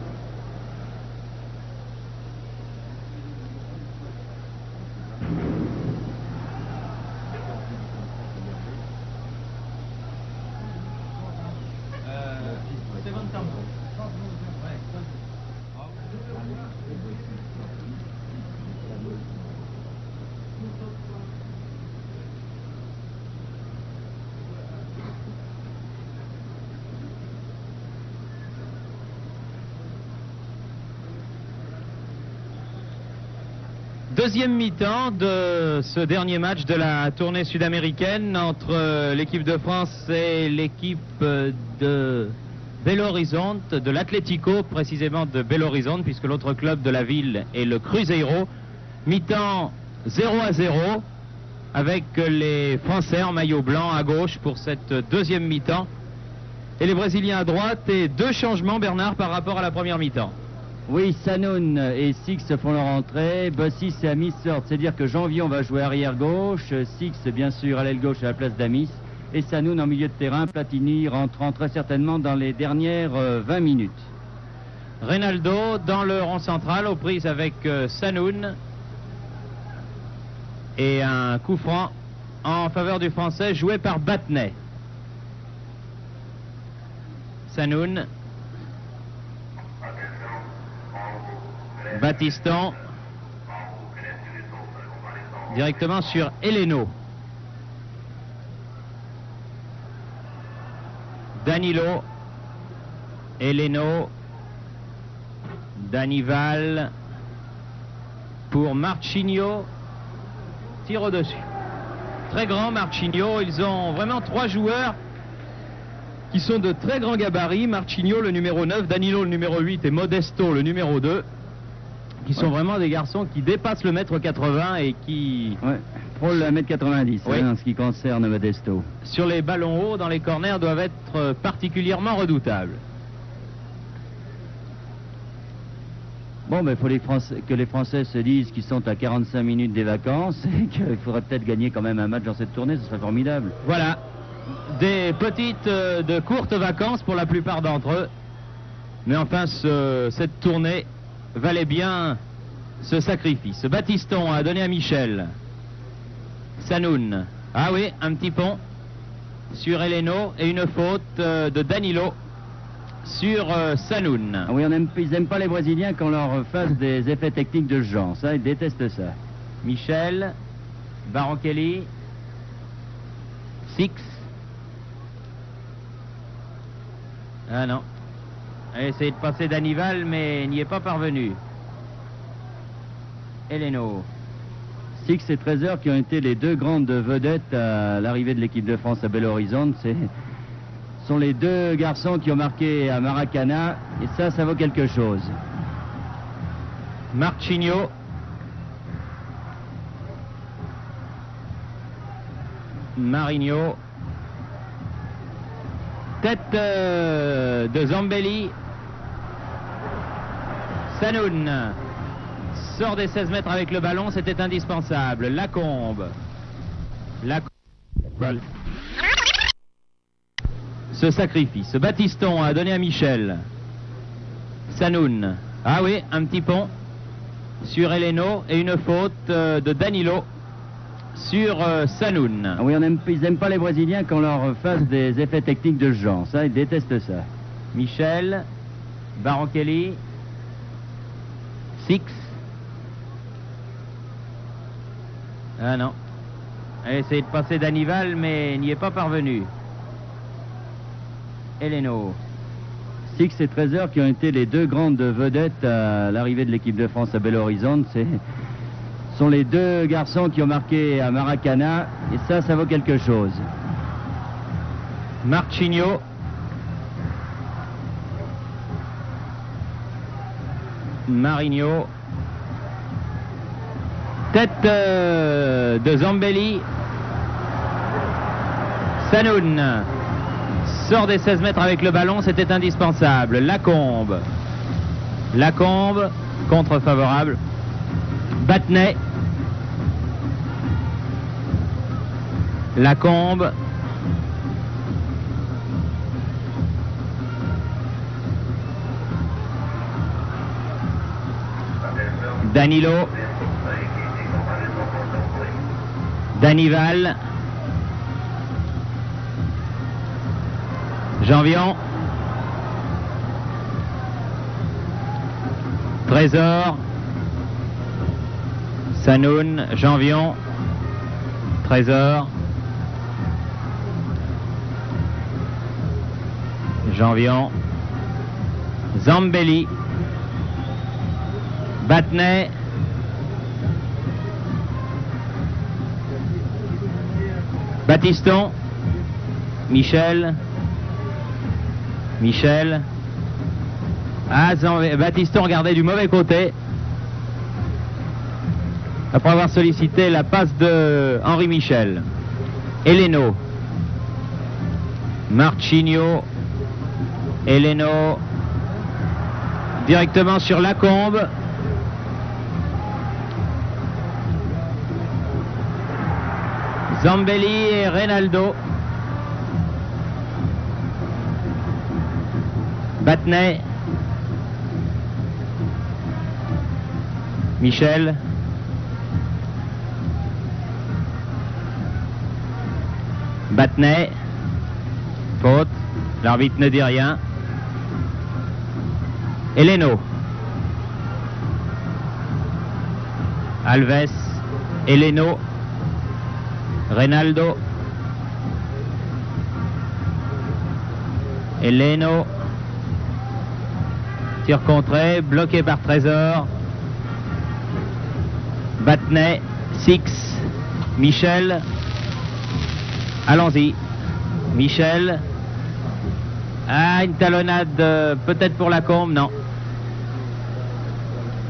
Deuxième mi-temps de ce dernier match de la tournée sud-américaine entre l'équipe de France et l'équipe de Belo Horizonte, de l'Atlético précisément de Belo Horizonte, puisque l'autre club de la ville est le Cruzeiro. Mi-temps 0-0 avec les Français en maillot blanc à gauche pour cette deuxième mi-temps et les Brésiliens à droite, et deux changements, Bernard, par rapport à la première mi-temps. Oui, Sanoun et Six font leur entrée, Bossis et Amis sortent, c'est-à-dire que Jean-Vion va jouer arrière gauche, Six bien sûr à l'aile gauche à la place d'Amis, et Sanoun en milieu de terrain, Platini rentrant très certainement dans les dernières 20 minutes. Reynaldo dans le rond central aux prises avec Sanoun, et un coup franc en faveur du Français joué par Battenay. Sanoun, Battiston directement sur Heleno. Danilo, Heleno, Danival pour Marchinho, tire au-dessus. Très grand Marchinho, ils ont vraiment trois joueurs qui sont de très grands gabarits. Marchinho le numéro 9, Danilo le numéro 8 et Modesto le numéro 2. Qui sont vraiment des garçons qui dépassent le mètre 80 et qui frôlent le mètre 90 en ce qui concerne Modesto. Sur les ballons hauts, dans les corners, doivent être particulièrement redoutables. Bon, mais il faut que les Français se disent qu'ils sont à 45 minutes des vacances et qu'il faudrait peut-être gagner quand même un match dans cette tournée, ce serait formidable. Voilà, des petites, de courtes vacances pour la plupart d'entre eux. Mais enfin, cette tournée valait bien ce sacrifice. Battiston a donné à Michel. Sanoun. Ah oui, un petit pont sur Heleno et une faute de Danilo sur Sanoun. Ah oui, ils n'aiment pas les Brésiliens qu'on leur fasse des effets techniques de ce genre. Ça, ils détestent ça. Michel, Baronchelli, Six. Ah non. A essayé de passer Danival, mais n'y est pas parvenu. Heleno. Six et Trésor qui ont été les deux grandes vedettes à l'arrivée de l'équipe de France à Belo Horizonte. Sont les deux garçons qui ont marqué à Maracana, et ça vaut quelque chose. Marchinho. Marinho. Tête de Zambelli. Sanoun sort des 16 mètres avec le ballon, c'était indispensable. Lacombe. Ce sacrifice. Battiston a donné à Michel. Sanoun. Ah oui, un petit pont sur Heleno et une faute de Danilo sur Sanoun. Ah oui, ils n'aiment pas les Brésiliens qu'on leur fasse des effets techniques de ce genre. Ça, ils détestent ça. Michel, Baronchelli, Six. Ah non. A essayé de passer Danival, mais n'y est pas parvenu. Heleno. Six et Trésor qui ont été les deux grandes vedettes à l'arrivée de l'équipe de France à Belo Horizonte. Sont les deux garçons qui ont marqué à Maracana, et ça vaut quelque chose. Marchinio. Marigno. Tête de Zambelli. Sanoun sort des 16 mètres avec le ballon, c'était indispensable. Lacombe. Lacombe, contre favorable. Battenay. Lacombe. Danilo. Danival. Janvion. Trésor. Sanoun. Janvion. Trésor. Janvion. Zambelli. Battenay. Battiston. Michel. Michel. Battiston regardait du mauvais côté. Après avoir sollicité la passe de Henri Michel. Eleno. Marchinio. Eleno. Directement sur Lacombe. Zambelli et Reynaldo. Battenay. Michel. Battenay. Faute. L'arbitre ne dit rien. Eleno. Alves. Eleno. Reynaldo. Eleno. Tir contré, bloqué par Trésor. Battenay. Six. Michel. Allons-y. Michel. Ah, une talonnade peut-être pour Lacombe, non.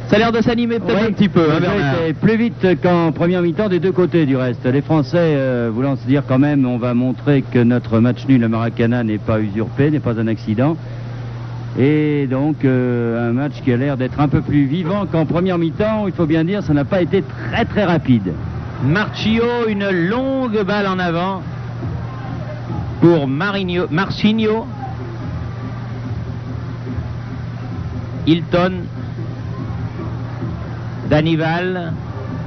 Ça a l'air de s'animer peut-être un petit peu. Hein, c'est plus vite qu'en première mi-temps des deux côtés du reste. Les Français voulant se dire quand même, on va montrer que notre match nul à Maracana n'est pas usurpé, n'est pas un accident. Et donc un match qui a l'air d'être un peu plus vivant qu'en première mi-temps. Il faut bien dire, ça n'a pas été très très rapide. Marchio, une longue balle en avant pour Marchinio. Hilton. Danival.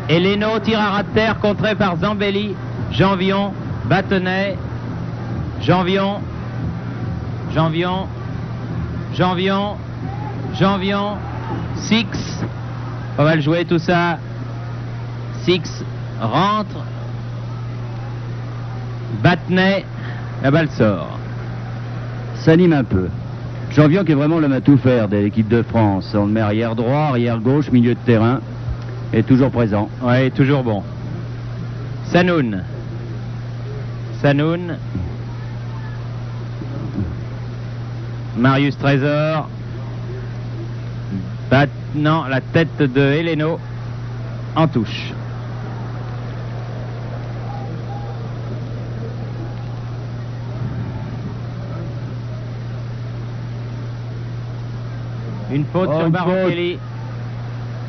Eleno, tir à ras de terre, contré par Zambelli. Janvion. Battenay. Janvion. Janvion. Janvion. Janvion. Six. On va le jouer tout ça. Six rentre. Battenay. La balle sort. S'anime un peu. Janvion qui est vraiment l'homme à tout faire de l'équipe de France. On le met arrière droit, arrière gauche, milieu de terrain. Et toujours présent. Oui, toujours bon. Sanoun. Sanoun. Marius Trésor. Non, la tête de Eleno en touche. Une faute sur Baroncelli.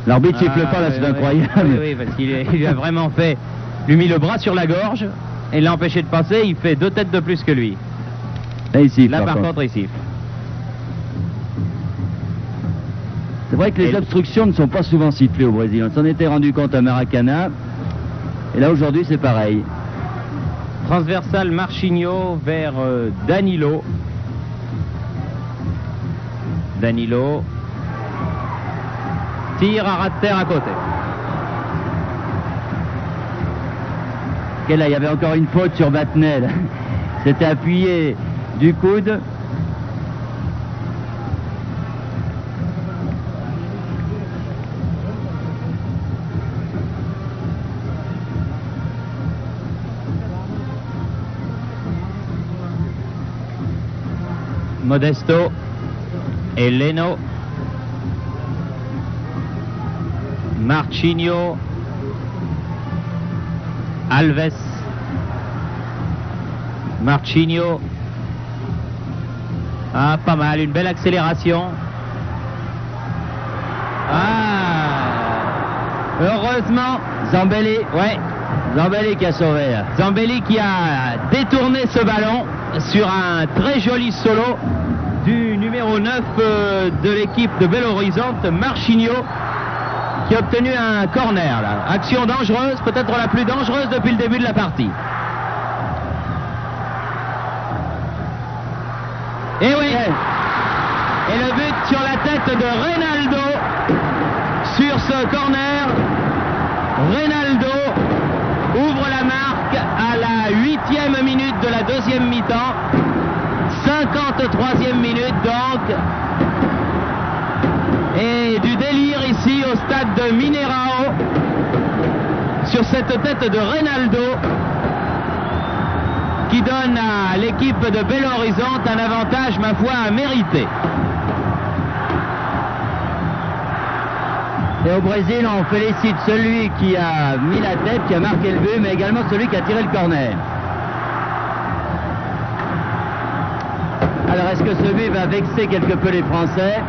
L'arbitre siffle pas là, c'est incroyable. Oui, parce qu'il lui a vraiment fait, lui mis le bras sur la gorge et l'a empêché de passer. Il fait 2 têtes de plus que lui. Là, il siffle, là par contre, il siffle. C'est vrai que les obstructions ne sont pas souvent sifflées au Brésil. On s'en était rendu compte à Maracana. Et là, aujourd'hui, c'est pareil. Transversal Marchinio vers Danilo. Danilo. Tire à ras de terre à côté. Et là, il y avait encore une faute sur Battenay. C'était appuyé du coude. Modesto et Leno. Marchinho, Alves, Marchinho. Ah, pas mal, une belle accélération. Ah, heureusement, Zambelli, ouais, Zambelli qui a sauvé. Zambelli qui a détourné ce ballon sur un très joli solo du numéro 9 de l'équipe de Belo Horizonte, Marchinho, qui a obtenu un corner là. Action dangereuse, peut-être la plus dangereuse depuis le début de la partie. Et oui, et le but sur la tête de Reynaldo sur ce corner. Reynaldo ouvre la marque à la 8e minute de la deuxième mi-temps. 53e minute donc. Et du délire ici au stade de Mineirão sur cette tête de Reynaldo qui donne à l'équipe de Belo Horizonte un avantage, ma foi, à mériter. Et au Brésil, on félicite celui qui a mis la tête, qui a marqué le but, mais également celui qui a tiré le corner. Alors, est-ce que ce but va vexer quelque peu les Français?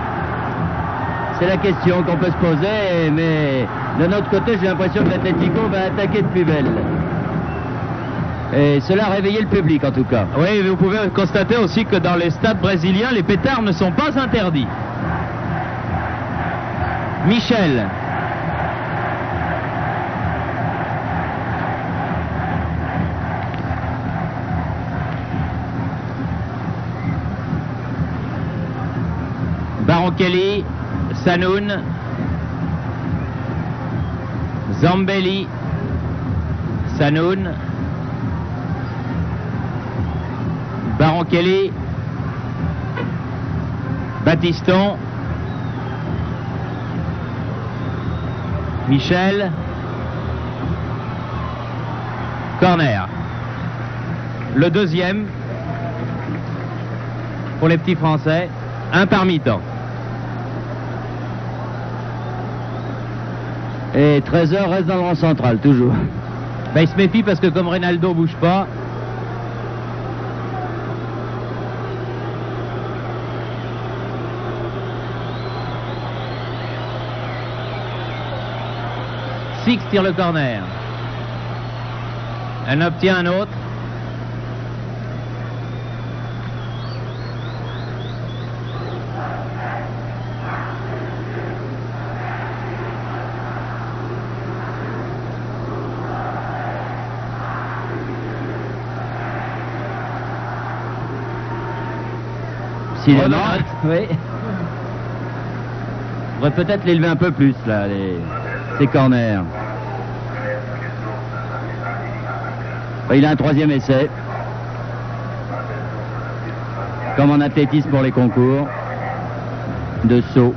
C'est la question qu'on peut se poser, mais d'un autre côté, j'ai l'impression que l'Atlético va attaquer de plus belle. Et cela a réveillé le public, en tout cas. Oui, vous pouvez constater aussi que dans les stades brésiliens, les pétards ne sont pas interdits. Michel. Baronchelli, Sanoun, Zambelli, Sanoun, Baronchelli, Battiston, Michel, corner. Le deuxième pour les petits Français, un par mi-temps. Et Trésor reste dans le rang central, toujours. Ben, il se méfie parce que comme Reynaldo bouge pas. Six tire le corner. Elle obtient un autre. S'il est Oh, mort, oui. On devrait peut-être l'élever un peu plus, là, ces corners. Il a un troisième essai. Comme en athlétisme pour les concours de saut.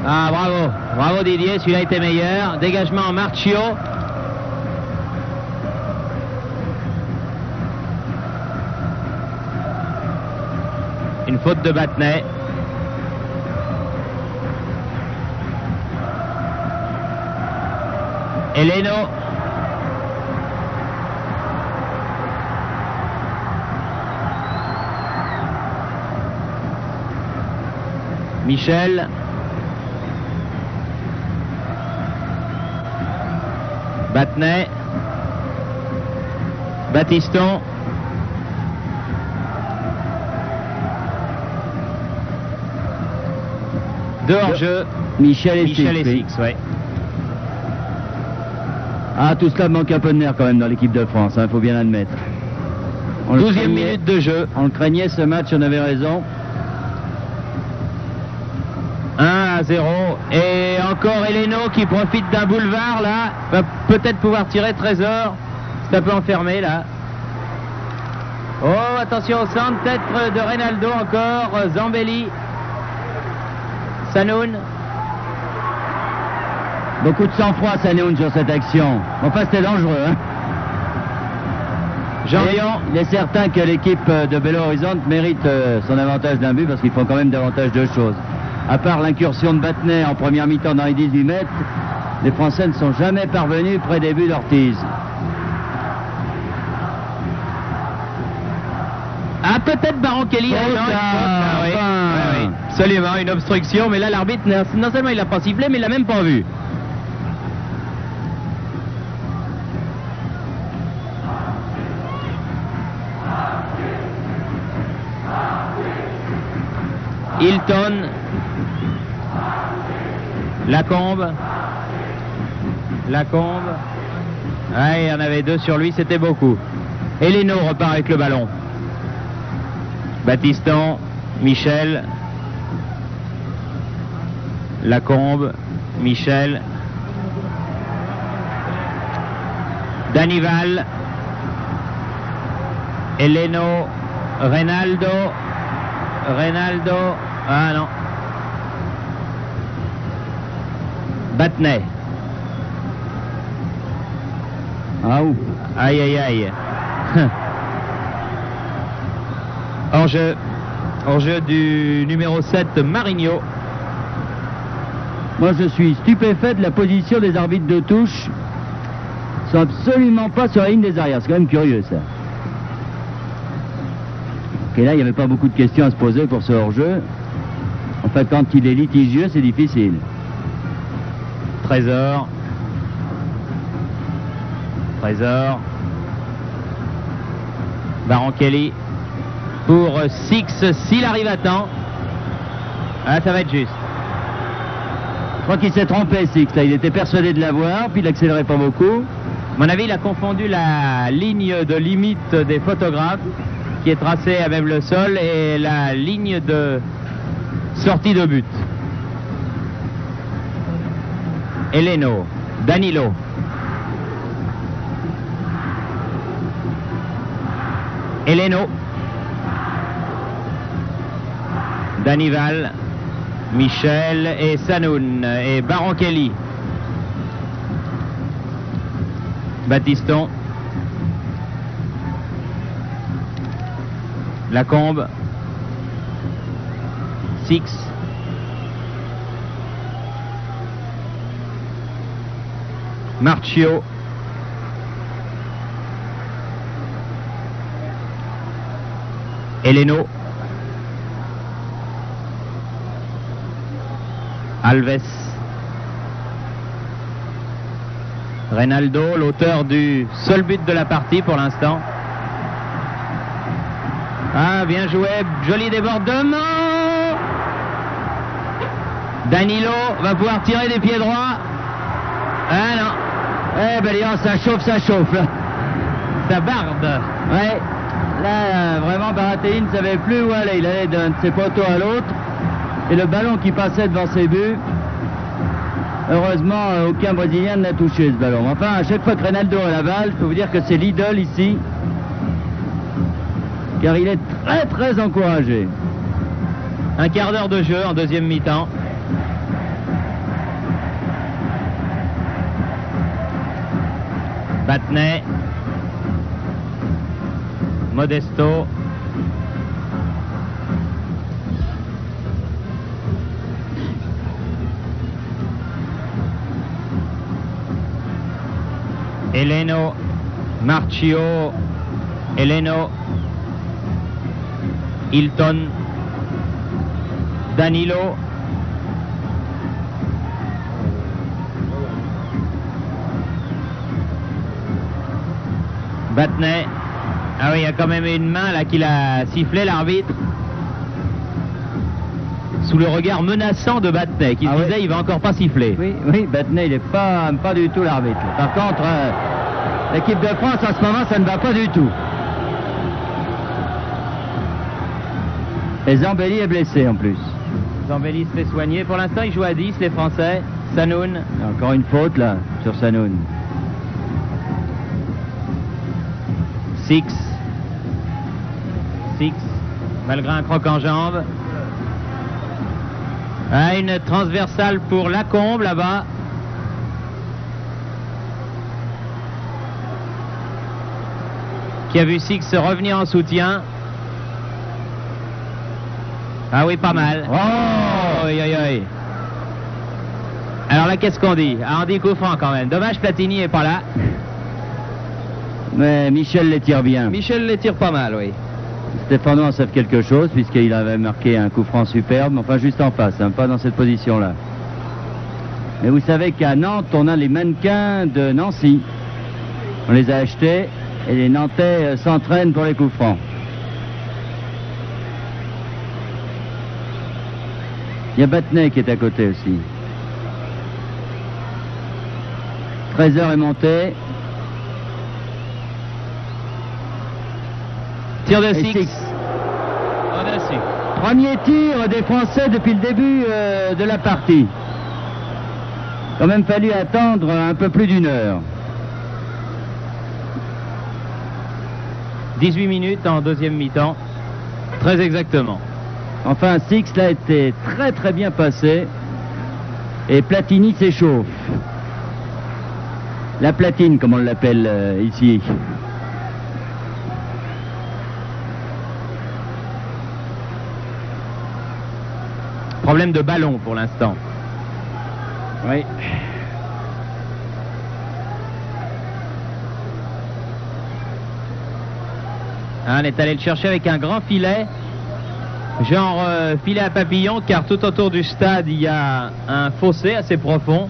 Ah, bravo. Bravo Didier, celui-là était meilleur. Dégagement Marchio. Une faute de Battenay. Et Leno. Michel. Battenay. Battiston. Deux hors-jeu. Michel et Six, ouais. Ah, tout cela manque un peu de nerf quand même dans l'équipe de France, il faut bien l'admettre. 12e minute de jeu. On le craignait ce match, on avait raison. 1-0. Et encore Eleno qui profite d'un boulevard là. Va peut-être pouvoir tirer Trésor. C'est un peu enfermé là. Oh, attention au centre, tête de Reynaldo encore. Zambelli. Sanoun. Beaucoup de sang-froid, Sanoun, sur cette action. Enfin, c'était dangereux, hein. Jean-Dion. Il est certain que l'équipe de Belo Horizonte mérite son avantage d'un but parce qu'ils font quand même davantage de choses. À part l'incursion de Battenet en première mi-temps dans les 18 mètres, les Français ne sont jamais parvenus près des buts d'Ortiz. Ah, peut-être Baron Kelly. Oui. Absolument, une obstruction, mais là l'arbitre, non seulement il l'a pas sifflé, mais il l'a même pas vu. Hilton, Lacombe. Ouais, il y en avait deux sur lui, c'était beaucoup. Et Leno repart avec le ballon. Battiston, Michel, Lacombe, Michel, Danival, Eleno, Reynaldo, ah non, Battenet. Ah ouh. Aïe aïe aïe. Hors-jeu du numéro 7, Marigno. Moi, je suis stupéfait de la position des arbitres de touche. Ils sont absolument pas sur la ligne des arrières. C'est quand même curieux, ça. Et là, il n'y avait pas beaucoup de questions à se poser pour ce hors-jeu. En fait, quand il est litigieux, c'est difficile. Trésor. Baron Kelly. Pour Six, s'il arrive à temps. Ah, ça va être juste. Je crois qu'il s'est trompé, Six. Là, il était persuadé de l'avoir, puis il n'accélérait pas beaucoup. À mon avis, il a confondu la ligne de limite des photographes, qui est tracée à même le sol, et la ligne de sortie de but. Eleno, Danilo. Eleno. Danival, Michel et Sanoun et Baron Kelly. Battiston. Lacombe. Six. Marchio. Eleno. Alves. Reynaldo, l'auteur du seul but de la partie pour l'instant. Ah, bien joué, joli débordement. Danilo va pouvoir tirer des pieds droits. Ah non. Eh ben, ça chauffe. Là. Ça barde. Ouais. Là, vraiment, Barattini ne savait plus où aller. Il allait d'un de ses poteaux à l'autre. Et le ballon qui passait devant ses buts, heureusement, aucun Brésilien ne l'a touché, ce ballon. Enfin, à chaque fois que Reynaldo a la balle, je peux vous dire que c'est l'idole ici, car il est très encouragé. Un quart d'heure de jeu en deuxième mi-temps. Battenet. Modesto. Eleno, Marchio, Eleno, Hilton, Danilo, Battenet. Ah oui, il y a quand même une main là qu'il a sifflé, l'arbitre. Sous le regard menaçant de Battenet, qui se disait il va encore pas siffler. Oui, Battenet, il n'est pas du tout l'arbitre. Par contre, l'équipe de France, en ce moment, ça ne va pas du tout. Et Zambelli est blessé en plus. Zambelli se fait soigner. Pour l'instant, il joue à 10, les Français. Sanoun. Encore une faute, là, sur Sanoun. Six, malgré un croc en jambe. Ah, une transversale pour Lacombe, là-bas. qui a vu Six revenir en soutien. Ah oui, pas mal. Oh, aïe, aïe, aïe. Alors là, qu'est-ce qu'on dit? Ah, on dit coup franc quand même. Dommage, Platini est pas là. Mais Michel les tire bien. Michel les tire pas mal, oui. Stéphano en savent quelque chose, puisqu'il avait marqué un coup franc superbe, enfin juste en face, hein, pas dans cette position-là. Mais vous savez qu'à Nantes, on a les mannequins de Nancy. On les a achetés et les Nantais s'entraînent pour les coups francs. Il y a Battenay qui est à côté aussi. 13h est monté. Tir de Et Six. Premier tir des Français depuis le début de la partie. Il a même fallu attendre un peu plus d'une heure. 18 minutes en deuxième mi-temps. Très exactement. Enfin, Six l'a été très très bien passé. Et Platini s'échauffe. La platine, comme on l'appelle ici. Problème de ballon pour l'instant. Oui. On est allé le chercher avec un grand filet, genre filet à papillon, car tout autour du stade il y a un fossé assez profond,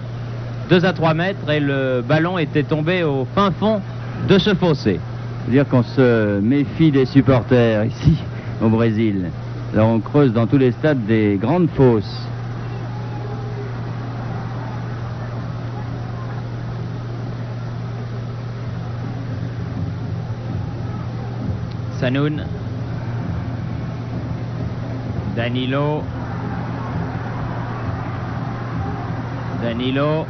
2 à 3 mètres, et le ballon était tombé au fin fond de ce fossé. C'est-à-dire qu'on se méfie des supporters ici au Brésil. Alors on creuse dans tous les stades des grandes fosses. Sanoun, Danilo,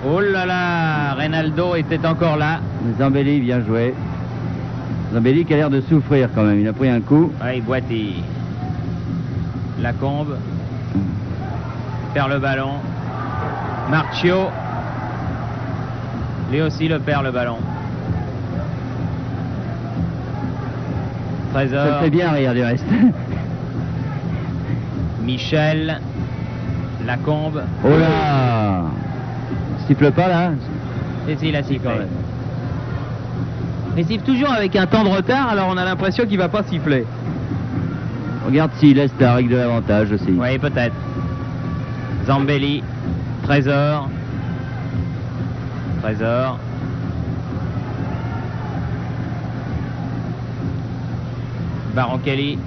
oh là là, Reynaldo était encore là. Zambelli bien joué. Zambelli qui a l'air de souffrir quand même, il a pris un coup. Oui, Boiti. Lacombe perd le ballon. Marcio, lui aussi le perd le ballon. Trésor. Ça fait bien rire du reste. Michel, Lacombe. Oh là! Siffle pas là? Et si, il a sifflé. Il siffle toujours avec un temps de retard, alors on a l'impression qu'il va pas siffler. Regarde s'il laisse la règle de l'avantage aussi. Oui, peut-être. Zambelli, Trésor. Baronchelli.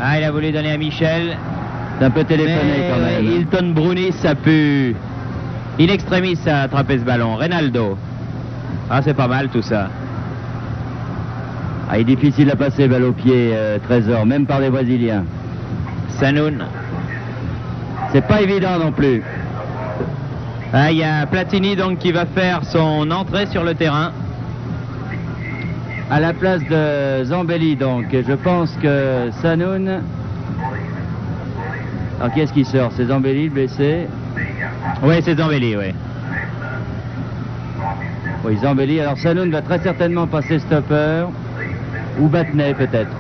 Ah, il a voulu donner à Michel. C'est un peu téléphoné quand même. Hilton Brunis a pu in extremis a attrapé ce ballon. Reynaldo. Ah, c'est pas mal tout ça. Ah, il est difficile à passer balle au pied, Trésor, même par les Brésiliens. Sanoun. C'est pas évident non plus. Ah, il y a Platini donc qui va faire son entrée sur le terrain. À la place de Zambelli donc. Et je pense que Sanoun... Alors qui est-ce qui sort? C'est Zambelli le blessé? Oui, c'est Zambelli, oui. Oui, Zambelli. Alors Sanoun va très certainement passer stopper. Ou Battenay peut-être.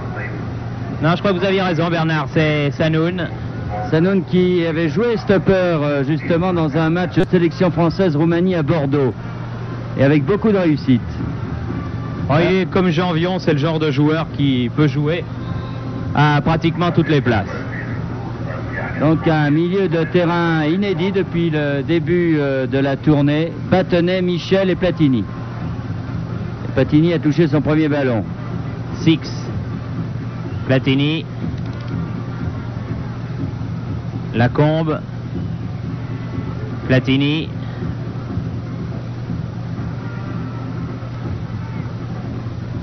Non, je crois que vous aviez raison, Bernard, c'est Sanoun. Sanoun qui avait joué stopper justement dans un match de sélection française-Roumanie à Bordeaux. Et avec beaucoup de réussite. Oh, il est comme Jean Vion, c'est le genre de joueur qui peut jouer à pratiquement toutes les places. Donc un milieu de terrain inédit depuis le début de la tournée. Battenay, Michel et Platini. Et Platini a touché son premier ballon. Six. Platini. Lacombe. Platini.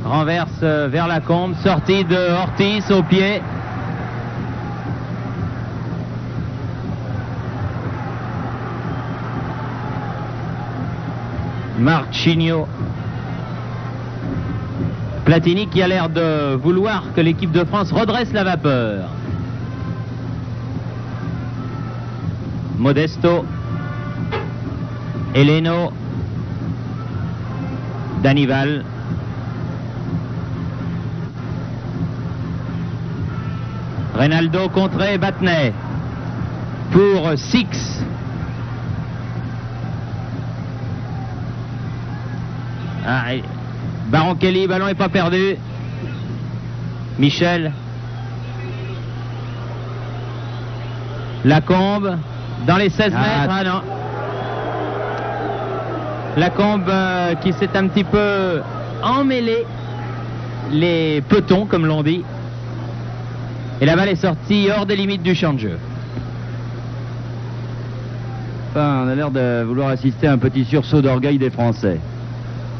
Renverse vers Lacombe. Sortie de Ortiz au pied. Marchinho. Platini qui a l'air de vouloir que l'équipe de France redresse la vapeur. Modesto. Eleno. Danival. Reynaldo contré Battenay pour Six. Baron Kelly, ballon est pas perdu. Michel. Lacombe dans les 16 mètres. Ah non. Lacombe qui s'est un petit peu emmêlé les petons, comme l'on dit. Et la balle est sortie hors des limites du champ de jeu. Enfin, on a l'air de vouloir assister à un petit sursaut d'orgueil des Français.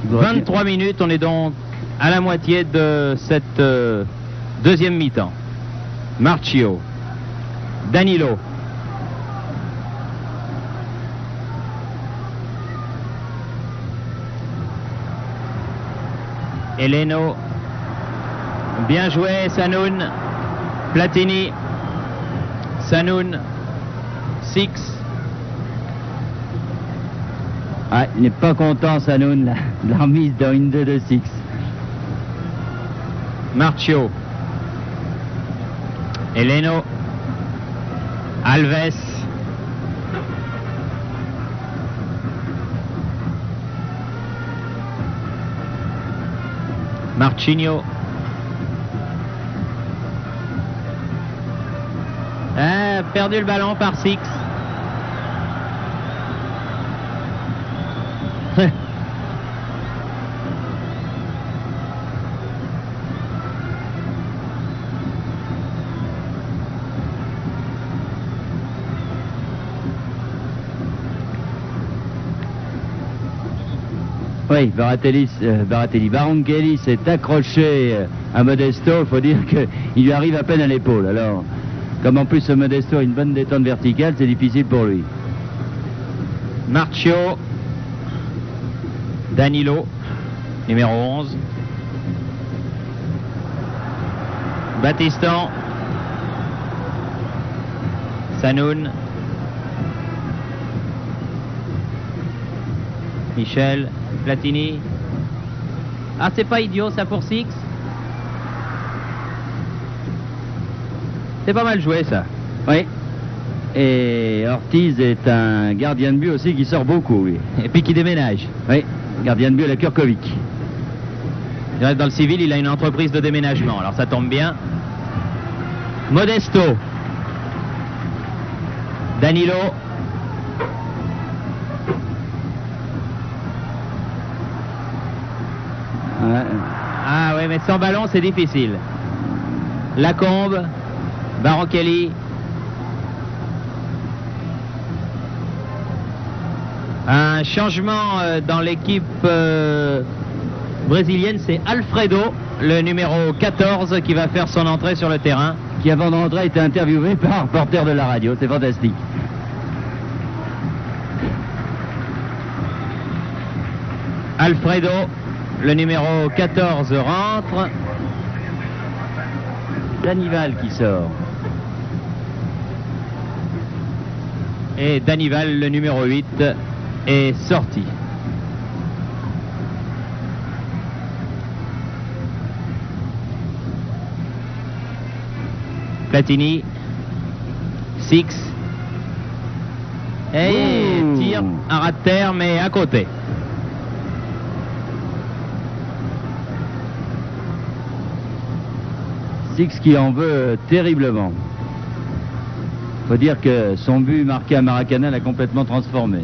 23 minutes, on est donc à la moitié de cette deuxième mi-temps. Marchio. Danilo. Eleno. Bien joué, Sanoun. Platini. Sanoun. Six. Ah, il n'est pas content, Sanoun, de la remise dans une 2 de Six. Marchio. Eleno. Alves. Marchinho. Perdu le ballon par Six. Oui, Baron Kelly s'est accroché à Modesto. Il faut dire qu'il lui arrive à peine à l'épaule. Alors, comme en plus ce Modesto a une bonne détente verticale, c'est difficile pour lui. Marchio. Danilo, numéro 11. Battiston. Sanoun. Michel. Platini. Ah, c'est pas idiot ça pour Six. C'est pas mal joué ça. Oui. Et Ortiz est un gardien de but aussi qui sort beaucoup, oui. Et puis qui déménage. Oui, gardien de but à la Kurkovic. Il reste dans le civil, il a une entreprise de déménagement, alors ça tombe bien. Modesto. Danilo. Ouais. Ah oui, mais sans ballon, c'est difficile. Lacombe. Baron Kelly. Un changement dans l'équipe brésilienne, c'est Alfredo, le numéro 14, qui va faire son entrée sur le terrain. Qui avant de rentrer a été interviewé par un reporter de la radio, c'est fantastique. Alfredo, le numéro 14, rentre. Danival qui sort. Et Danival, le numéro 8, est sorti. Platini. Six. Et tire un ras de terre, mais à côté. Six qui en veut terriblement. Faut dire que son but marqué à Maracanã l'a complètement transformé.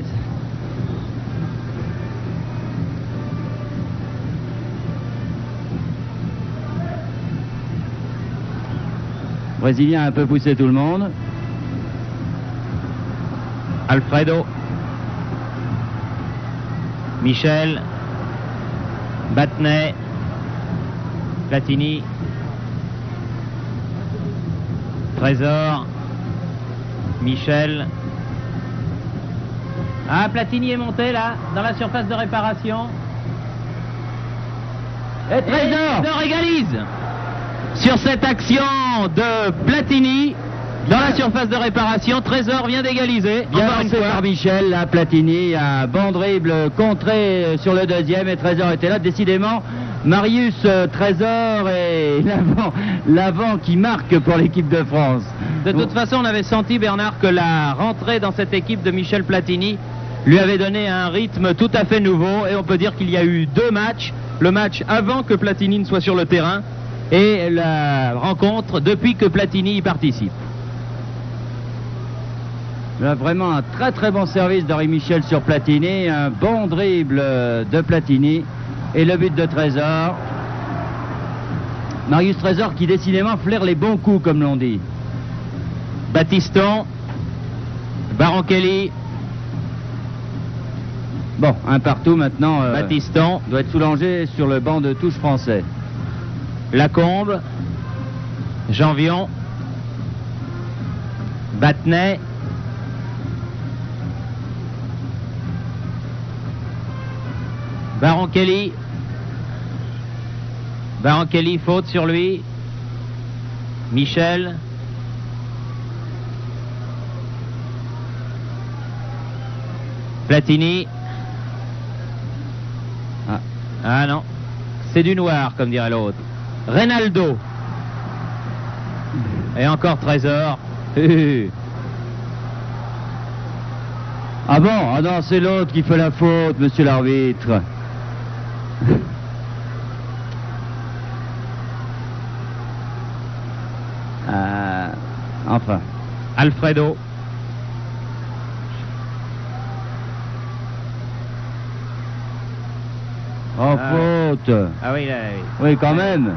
Le Brésilien a un peu poussé tout le monde. Alfredo. Michel. Battenay. Platini. Trésor. Michel. Ah, Platini est monté là, dans la surface de réparation. Et Trésor égalise sur cette action de Platini dans la surface de réparation. Trésor vient d'égaliser. Bien lancé par Michel, là, Platini, un bon dribble contré sur le deuxième et Trésor était là. Décidément, Marius Trésor et l'avant qui marque pour l'équipe de France. De toute façon, on avait senti, Bernard, que la rentrée dans cette équipe de Michel Platini lui avait donné un rythme tout à fait nouveau, et on peut dire qu'il y a eu 2 matchs, le match avant que Platini ne soit sur le terrain et la rencontre depuis que Platini y participe. Là, vraiment un très très bon service d'Henri Michel sur Platini, un bon dribble de Platini et le but de Trésor. Marius Trésor qui décidément flaire les bons coups comme l'on dit. Battiston, Baronchelli. Bon, un partout maintenant. Battiston doit être soulagé sur le banc de touche français. Lacombe, Janvion, Battenay, Baronchelli. Baronchelli, faute sur lui. Michel. Platini. Ah non, c'est du noir, comme dirait l'autre. Reynaldo. Et encore Trésor. Ah bon? Ah non, c'est l'autre qui fait la faute, monsieur l'arbitre. Enfin. Alfredo. Oh, faute. Ah oui, là, oui. Oui, quand même.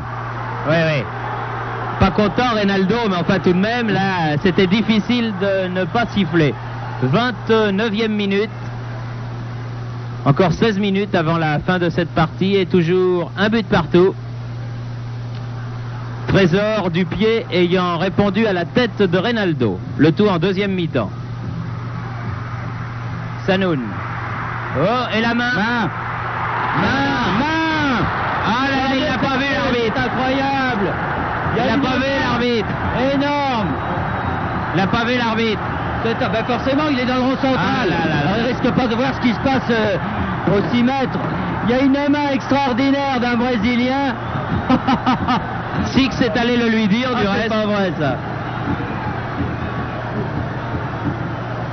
Oui, oui. Pas content, Reynaldo, mais enfin tout de même, là, c'était difficile de ne pas siffler. 29e minute. Encore 16 minutes avant la fin de cette partie et toujours un but partout. Trésor du pied ayant répondu à la tête de Reynaldo. Le tout en deuxième mi-temps. Sanoun. Oh, et la main. Main. Ah là, il n'a pas vu l'arbitre. C'est incroyable. Il n'a pas vu l'arbitre. Énorme. Il n'a pas vu l'arbitre. Ben forcément, il est dans le rond central. Ah là là là. Alors, il risque pas de voir ce qui se passe au 6 mètres. Il y a une main extraordinaire d'un Brésilien. Six est allé le lui dire, du reste. C'est pas vrai, ça.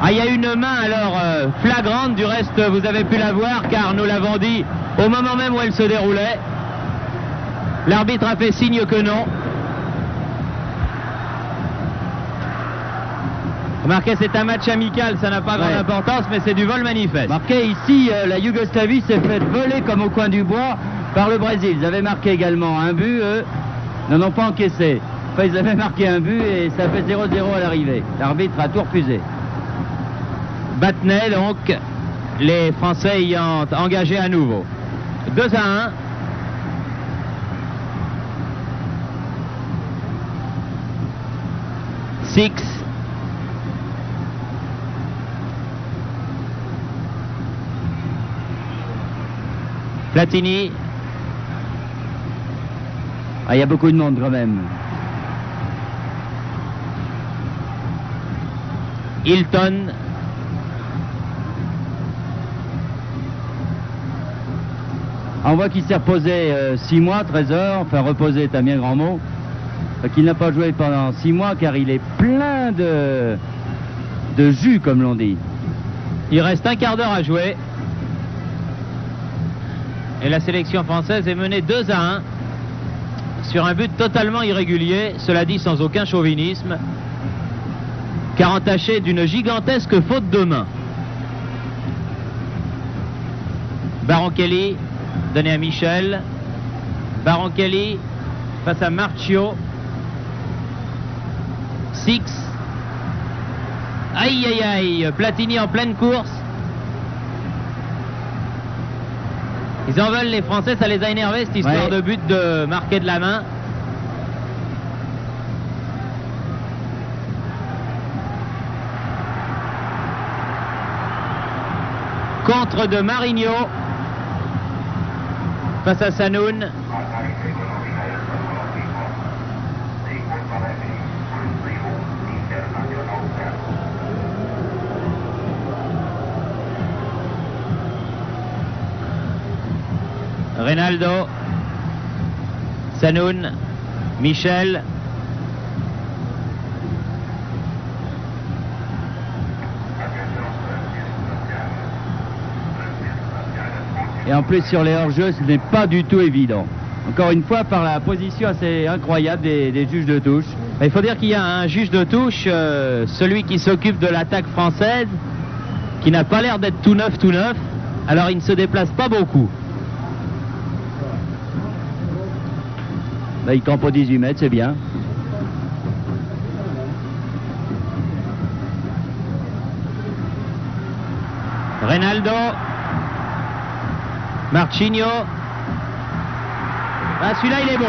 Ah, il y a une main alors flagrante, du reste vous avez pu la voir car nous l'avons dit au moment même où elle se déroulait. L'arbitre a fait signe que non. Remarquez, c'est un match amical, ça n'a pas grande importance, mais c'est du vol manifeste. Marqué ici, la Yougoslavie s'est fait voler comme au coin du bois par le Brésil. Ils avaient marqué également un but, eux n'en ont pas encaissé. Enfin, ils avaient marqué un but et ça fait 0-0 à l'arrivée. L'arbitre a tout refusé. Battenay, donc, les Français ayant engagé à nouveau. 2-1. Six. Platini. Ah, il y a beaucoup de monde quand même. Hilton. On voit qu'il s'est reposé 6 mois, Trésor. Enfin, reposé est un bien grand mot. Qu'il n'a pas joué pendant 6 mois car il est plein de jus, comme l'on dit. Il reste un quart d'heure à jouer. Et la sélection française est menée 2-1 sur un but totalement irrégulier, cela dit sans aucun chauvinisme, car entaché d'une gigantesque faute de main. Baronchelli, donné à Michel. Baronchelli face à Marchio. Six. Aïe aïe aïe, Platini en pleine course. Ils en veulent, les Français, ça les a énervés cette histoire de but de marquer de la main. Contre de Marigno face à Sanoun. Reynaldo, Sanoun, Michel. Et en plus sur les hors-jeux, ce n'est pas du tout évident. Encore une fois, par la position assez incroyable des juges de touche. Il faut dire qu'il y a un juge de touche, celui qui s'occupe de l'attaque française, qui n'a pas l'air d'être tout neuf. Alors il ne se déplace pas beaucoup. Là, il campe au 18 mètres, c'est bien. Reynaldo. Marchinho. Ah, celui-là, il est beau.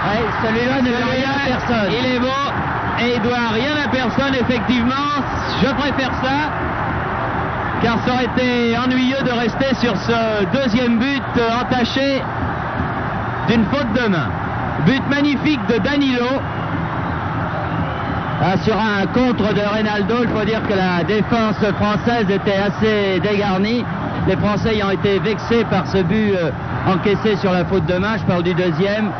Ouais, celui-là ne veut rien à personne. Il est beau et il doit rien à personne, effectivement. Je préfère ça, car ça aurait été ennuyeux de rester sur ce deuxième but entaché d'une faute de main. But magnifique de Danilo. Sur un contre de Reynaldo, il faut dire que la défense française était assez dégarnie. Les Français ayant été vexés par ce but encaissé sur la faute de main, je parle du deuxième,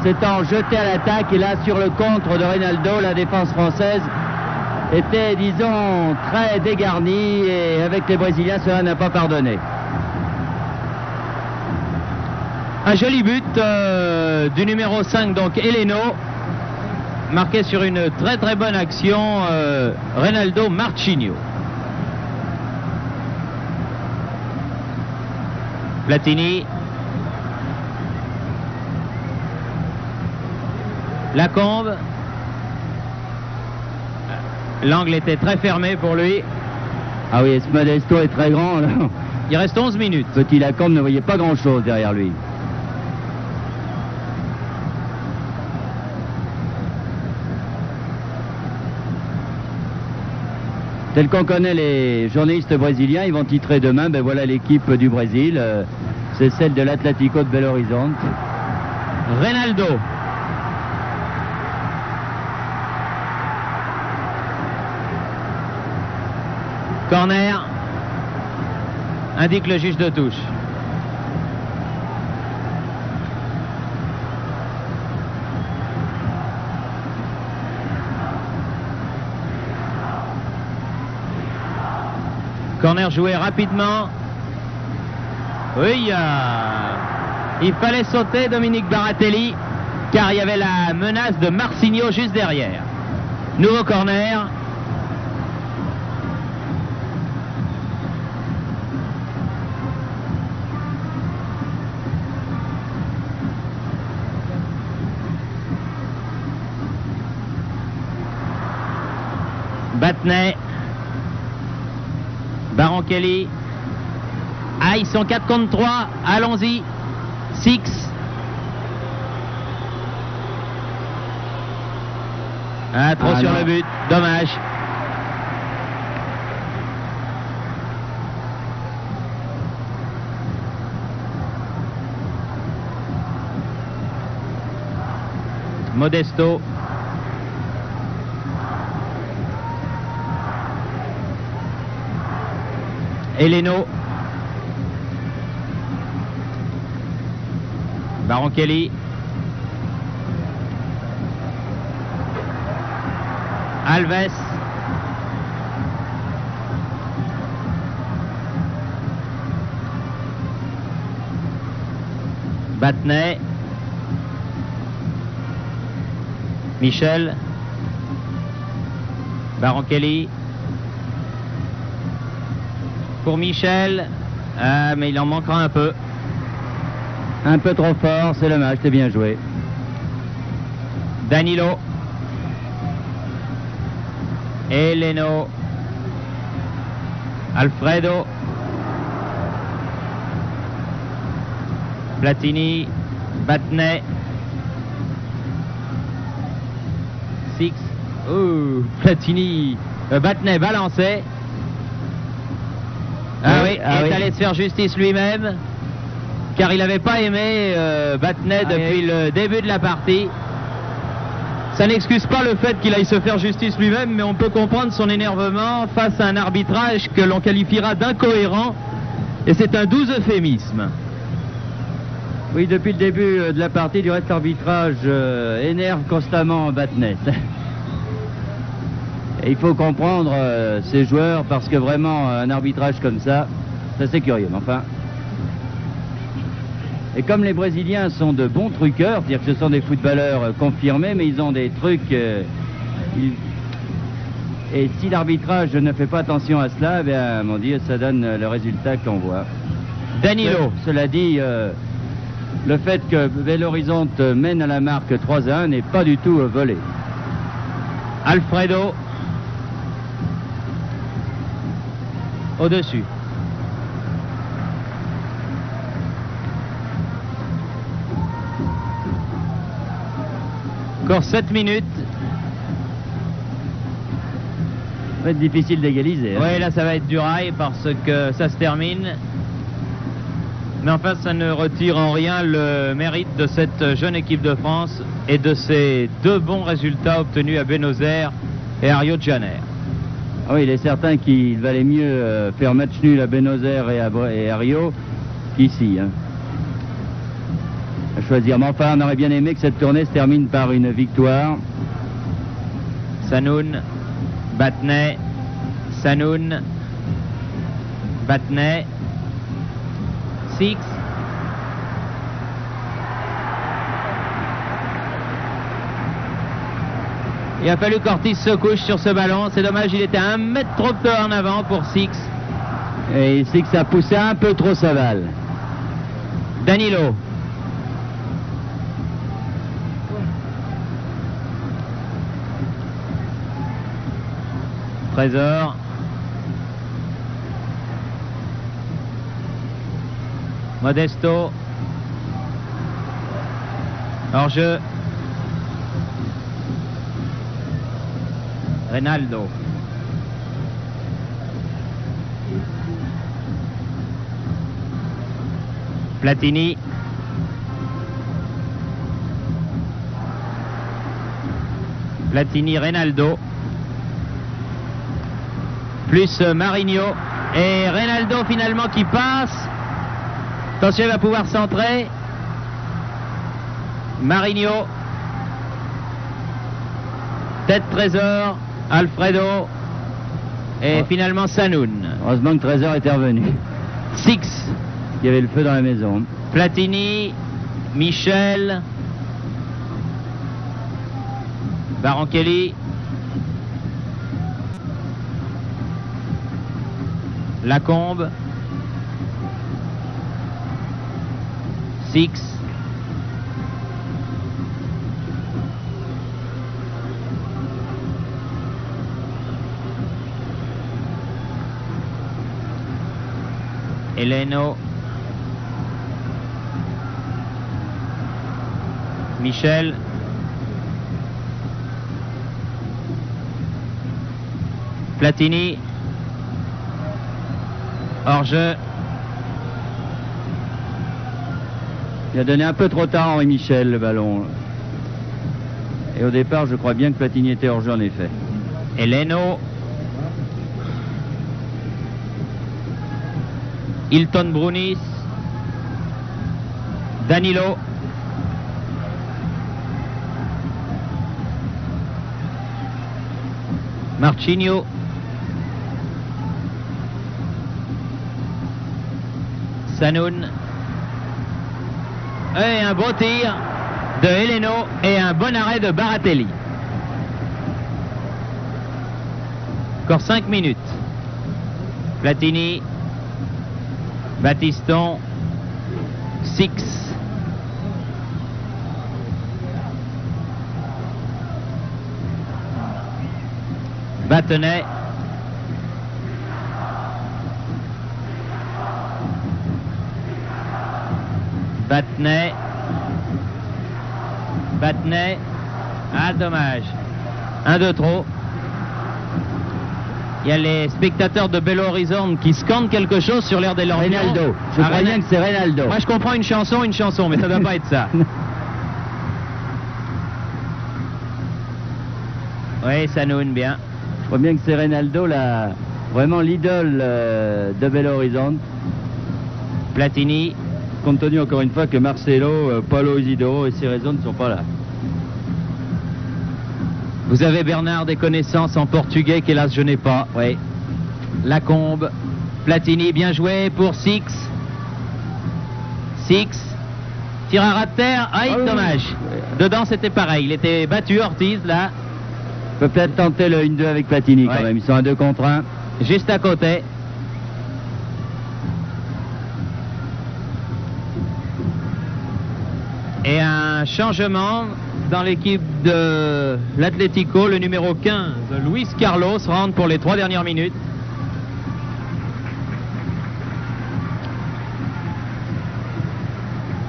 s'étant jeté à l'attaque. Et là, sur le contre de Reynaldo, la défense française était, disons, très dégarnie. Et avec les Brésiliens, cela n'a pas pardonné. Un joli but du numéro 5, donc Heleno, marqué sur une très bonne action, Reynaldo Marchinho. Platini. Lacombe. L'angle était très fermé pour lui. Ah oui, ce Modesto est très grand là. Il reste 11 minutes. Petit Lacombe ne voyait pas grand-chose derrière lui. Tel qu'on connaît les journalistes brésiliens, ils vont titrer demain, ben voilà l'équipe du Brésil, c'est celle de l'Atlético de Belo Horizonte. Reynaldo. Corner, indique le juge de touche. Corner joué rapidement. Oui, il fallait sauter Dominique Baratelli, car il y avait la menace de Marchinho juste derrière. Nouveau corner. Battenay. Baron Kelly. Ah, ils sont 4 contre 3. Allons-y. 6. Ah, trop sur le but. Dommage. Modesto. Heleno. Baron Kelly. Alves. Battenay. Michel. Baron Kelly. Pour Michel. Ah, mais il en manquera un peu. Un peu trop fort, c'est dommage, c'est bien joué. Danilo. Heleno. Alfredo. Platini. Battenay. 6. Platini. Battenay balancé. Est allé se faire justice lui-même, car il n'avait pas aimé Battenay depuis le début de la partie. Ça n'excuse pas le fait qu'il aille se faire justice lui-même, mais on peut comprendre son énervement face à un arbitrage que l'on qualifiera d'incohérent, et c'est un doux euphémisme. Oui, depuis le début de la partie, du reste, l'arbitrage énerve constamment Battenay. Et il faut comprendre ces joueurs, parce que vraiment, un arbitrage comme ça, c'est curieux. Mais enfin. Et comme les Brésiliens sont de bons truqueurs, c'est-à-dire que ce sont des footballeurs confirmés, mais ils ont des trucs. Et si l'arbitrage ne fait pas attention à cela, eh bien, mon Dieu, ça donne le résultat qu'on voit. Danilo. Cela dit, le fait que Belo Horizonte mène à la marque 3-1 n'est pas du tout volé. Alfredo. Au-dessus. Encore 7 minutes. Ça va être difficile d'égaliser. Oui, là ça va être du rail parce que ça se termine. Mais enfin, ça ne retire en rien le mérite de cette jeune équipe de France et de ces 2 bons résultats obtenus à Buenos Aires et à Rio de Janeiro. Ah oui, il est certain qu'il valait mieux faire match nul à Buenos Aires et à Rio qu'ici. Hein. À choisir. Mais enfin, on aurait bien aimé que cette tournée se termine par une victoire. Sanoun, Battenay, Sanoun, Battenay, Six. Il a fallu qu'Ortiz se couche sur ce ballon. C'est dommage, il était 1 mètre trop peu en avant pour Six. Et Six a poussé un peu trop sa balle. Danilo. Trésor. Modesto. Hors-jeu. Reynaldo. Platini. Platini, Reynaldo. Plus Marinho. Et Reynaldo finalement qui passe. Attention, il va pouvoir centrer. Marinho. Tête Trésor. Alfredo. Et finalement Sanoun. Heureusement que Trésor était revenu. Six. Il y avait le feu dans la maison. Platini. Michel. Barankelli. Lacombe. Six. Eleno. Michel. Platini. Hors-jeu. Il a donné un peu trop tard Henri Michel le ballon. Et au départ, je crois bien que Platini était hors-jeu en effet. Eleno. Hilton Brunis. Danilo. Marchinho. Sanoun. Et un beau tir de Eleno et un bon arrêt de Baratelli. Encore 5 minutes. Platini. Battiston. Six. Battenay. Battenay. Battenay. Ah, dommage. Un de trop. Il y a les spectateurs de Belo Horizonte qui scandent quelque chose sur l'air des Lorgnon. Reynaldo. Je crois bien que c'est Reynaldo. Moi, je comprends une chanson, mais ça ne doit pas être ça. Oui, Sanoun, bien. Je crois bien que c'est Reynaldo, vraiment l'idole de Belo Horizonte. Platini. compte tenu encore une fois que Marcelo, Paulo Isidoro et Cerezo ne sont pas là. Vous avez, Bernard, des connaissances en portugais qu'hélas je n'ai pas. Oui. Lacombe, Platini, bien joué pour Six. Tireur à terre, dommage. Dedans c'était pareil, il était battu, Ortiz là. Peut peut-être tenter le 1-2 avec Platini quand même, ils sont à 2 contre 1. Juste à côté. Et un changement dans l'équipe de l'Atlético, le numéro 15, Luis Carlos, rentre pour les 3 dernières minutes.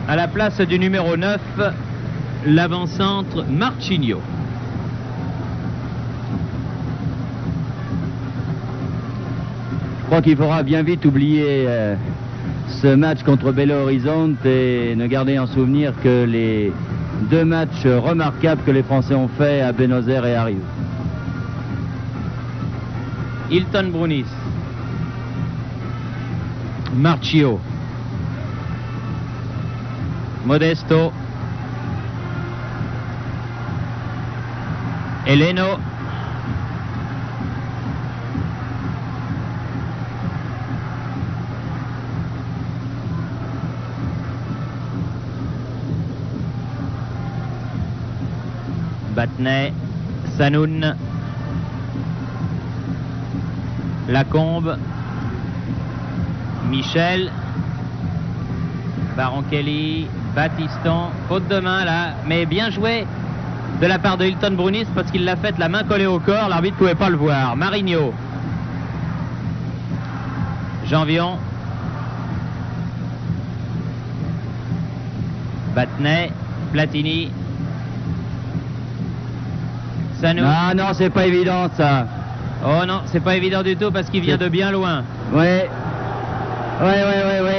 À la place du numéro 9, l'avant-centre Marchinho. Je crois qu'il faudra bien vite oublier ce match contre Belo Horizonte et ne garder en souvenir que les 2 matchs remarquables que les Français ont fait à Buenos Aires et à Rio. Hilton Brunis, Marchinho, Modesto, Heleno, Batney, Sanoun, Lacombe, Michel, Baronchelli, Battiston, faute de main là, mais bien joué de la part de Hilton Brunis parce qu'il l'a fait la main collée au corps, l'arbitre ne pouvait pas le voir. Marinho, Janvion, Batney, Platini, Sanoun. Ah non, c'est pas évident ça. Oh non, c'est pas évident du tout parce qu'il vient de bien loin. Oui.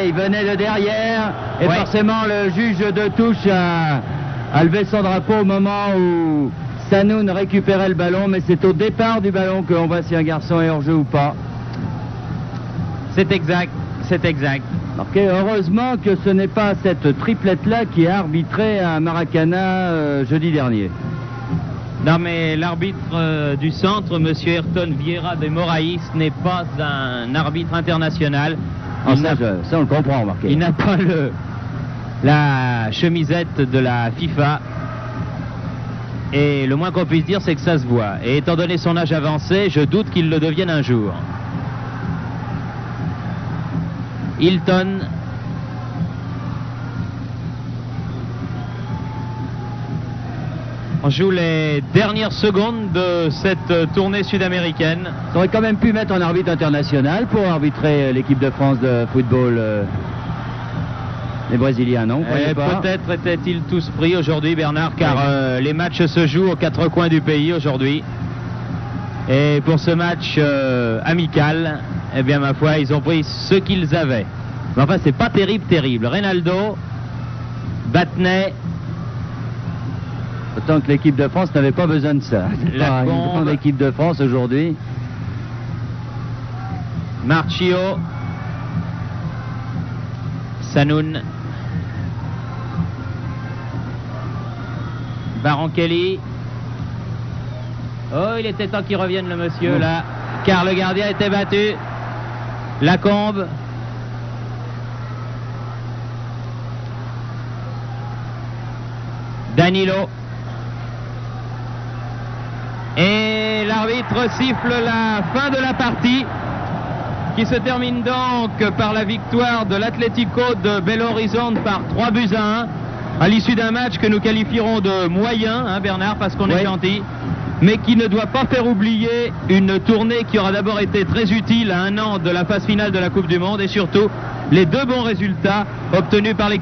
Il venait de derrière et forcément le juge de touche a levé son drapeau au moment où Sanoun récupérait le ballon, mais c'est au départ du ballon qu'on voit si un garçon est hors jeu ou pas. C'est exact, c'est exact. Heureusement que ce n'est pas cette triplette-là qui a arbitré à Maracana jeudi dernier. Non mais l'arbitre du centre, monsieur Ayrton Vieira de Moraes, n'est pas un arbitre international. Ça on le comprend, Marquet. Il n'a pas la chemisette de la FIFA. Et le moins qu'on puisse dire, c'est que ça se voit. Et étant donné son âge avancé, je doute qu'il le devienne un jour. Hilton. On joue les dernières secondes de cette tournée sud-américaine. On aurait quand même pu mettre un arbitre international pour arbitrer l'équipe de France de football. Les Brésiliens, non? Peut-être étaient-ils tous pris aujourd'hui, Bernard, car les matchs se jouent aux 4 coins du pays aujourd'hui. Et pour ce match amical, eh bien ma foi, ils ont pris ce qu'ils avaient. Mais enfin, c'est pas terrible. Reynaldo, Batney. Autant que l'équipe de France n'avait pas besoin de ça. La bombe. L'équipe de France aujourd'hui. Marchinho, Sanoun, Baronchelli. Oh, il était temps qu'il revienne le monsieur là, car le gardien était battu. Lacombe. Danilo. Et l'arbitre siffle la fin de la partie qui se termine donc par la victoire de l'Atlético de Belo Horizonte par 3-1 à l'issue d'un match que nous qualifierons de moyen, hein, Bernard, parce qu'on est gentil, mais qui ne doit pas faire oublier une tournée qui aura d'abord été très utile à 1 an de la phase finale de la Coupe du Monde et surtout les 2 bons résultats obtenus par l'équipe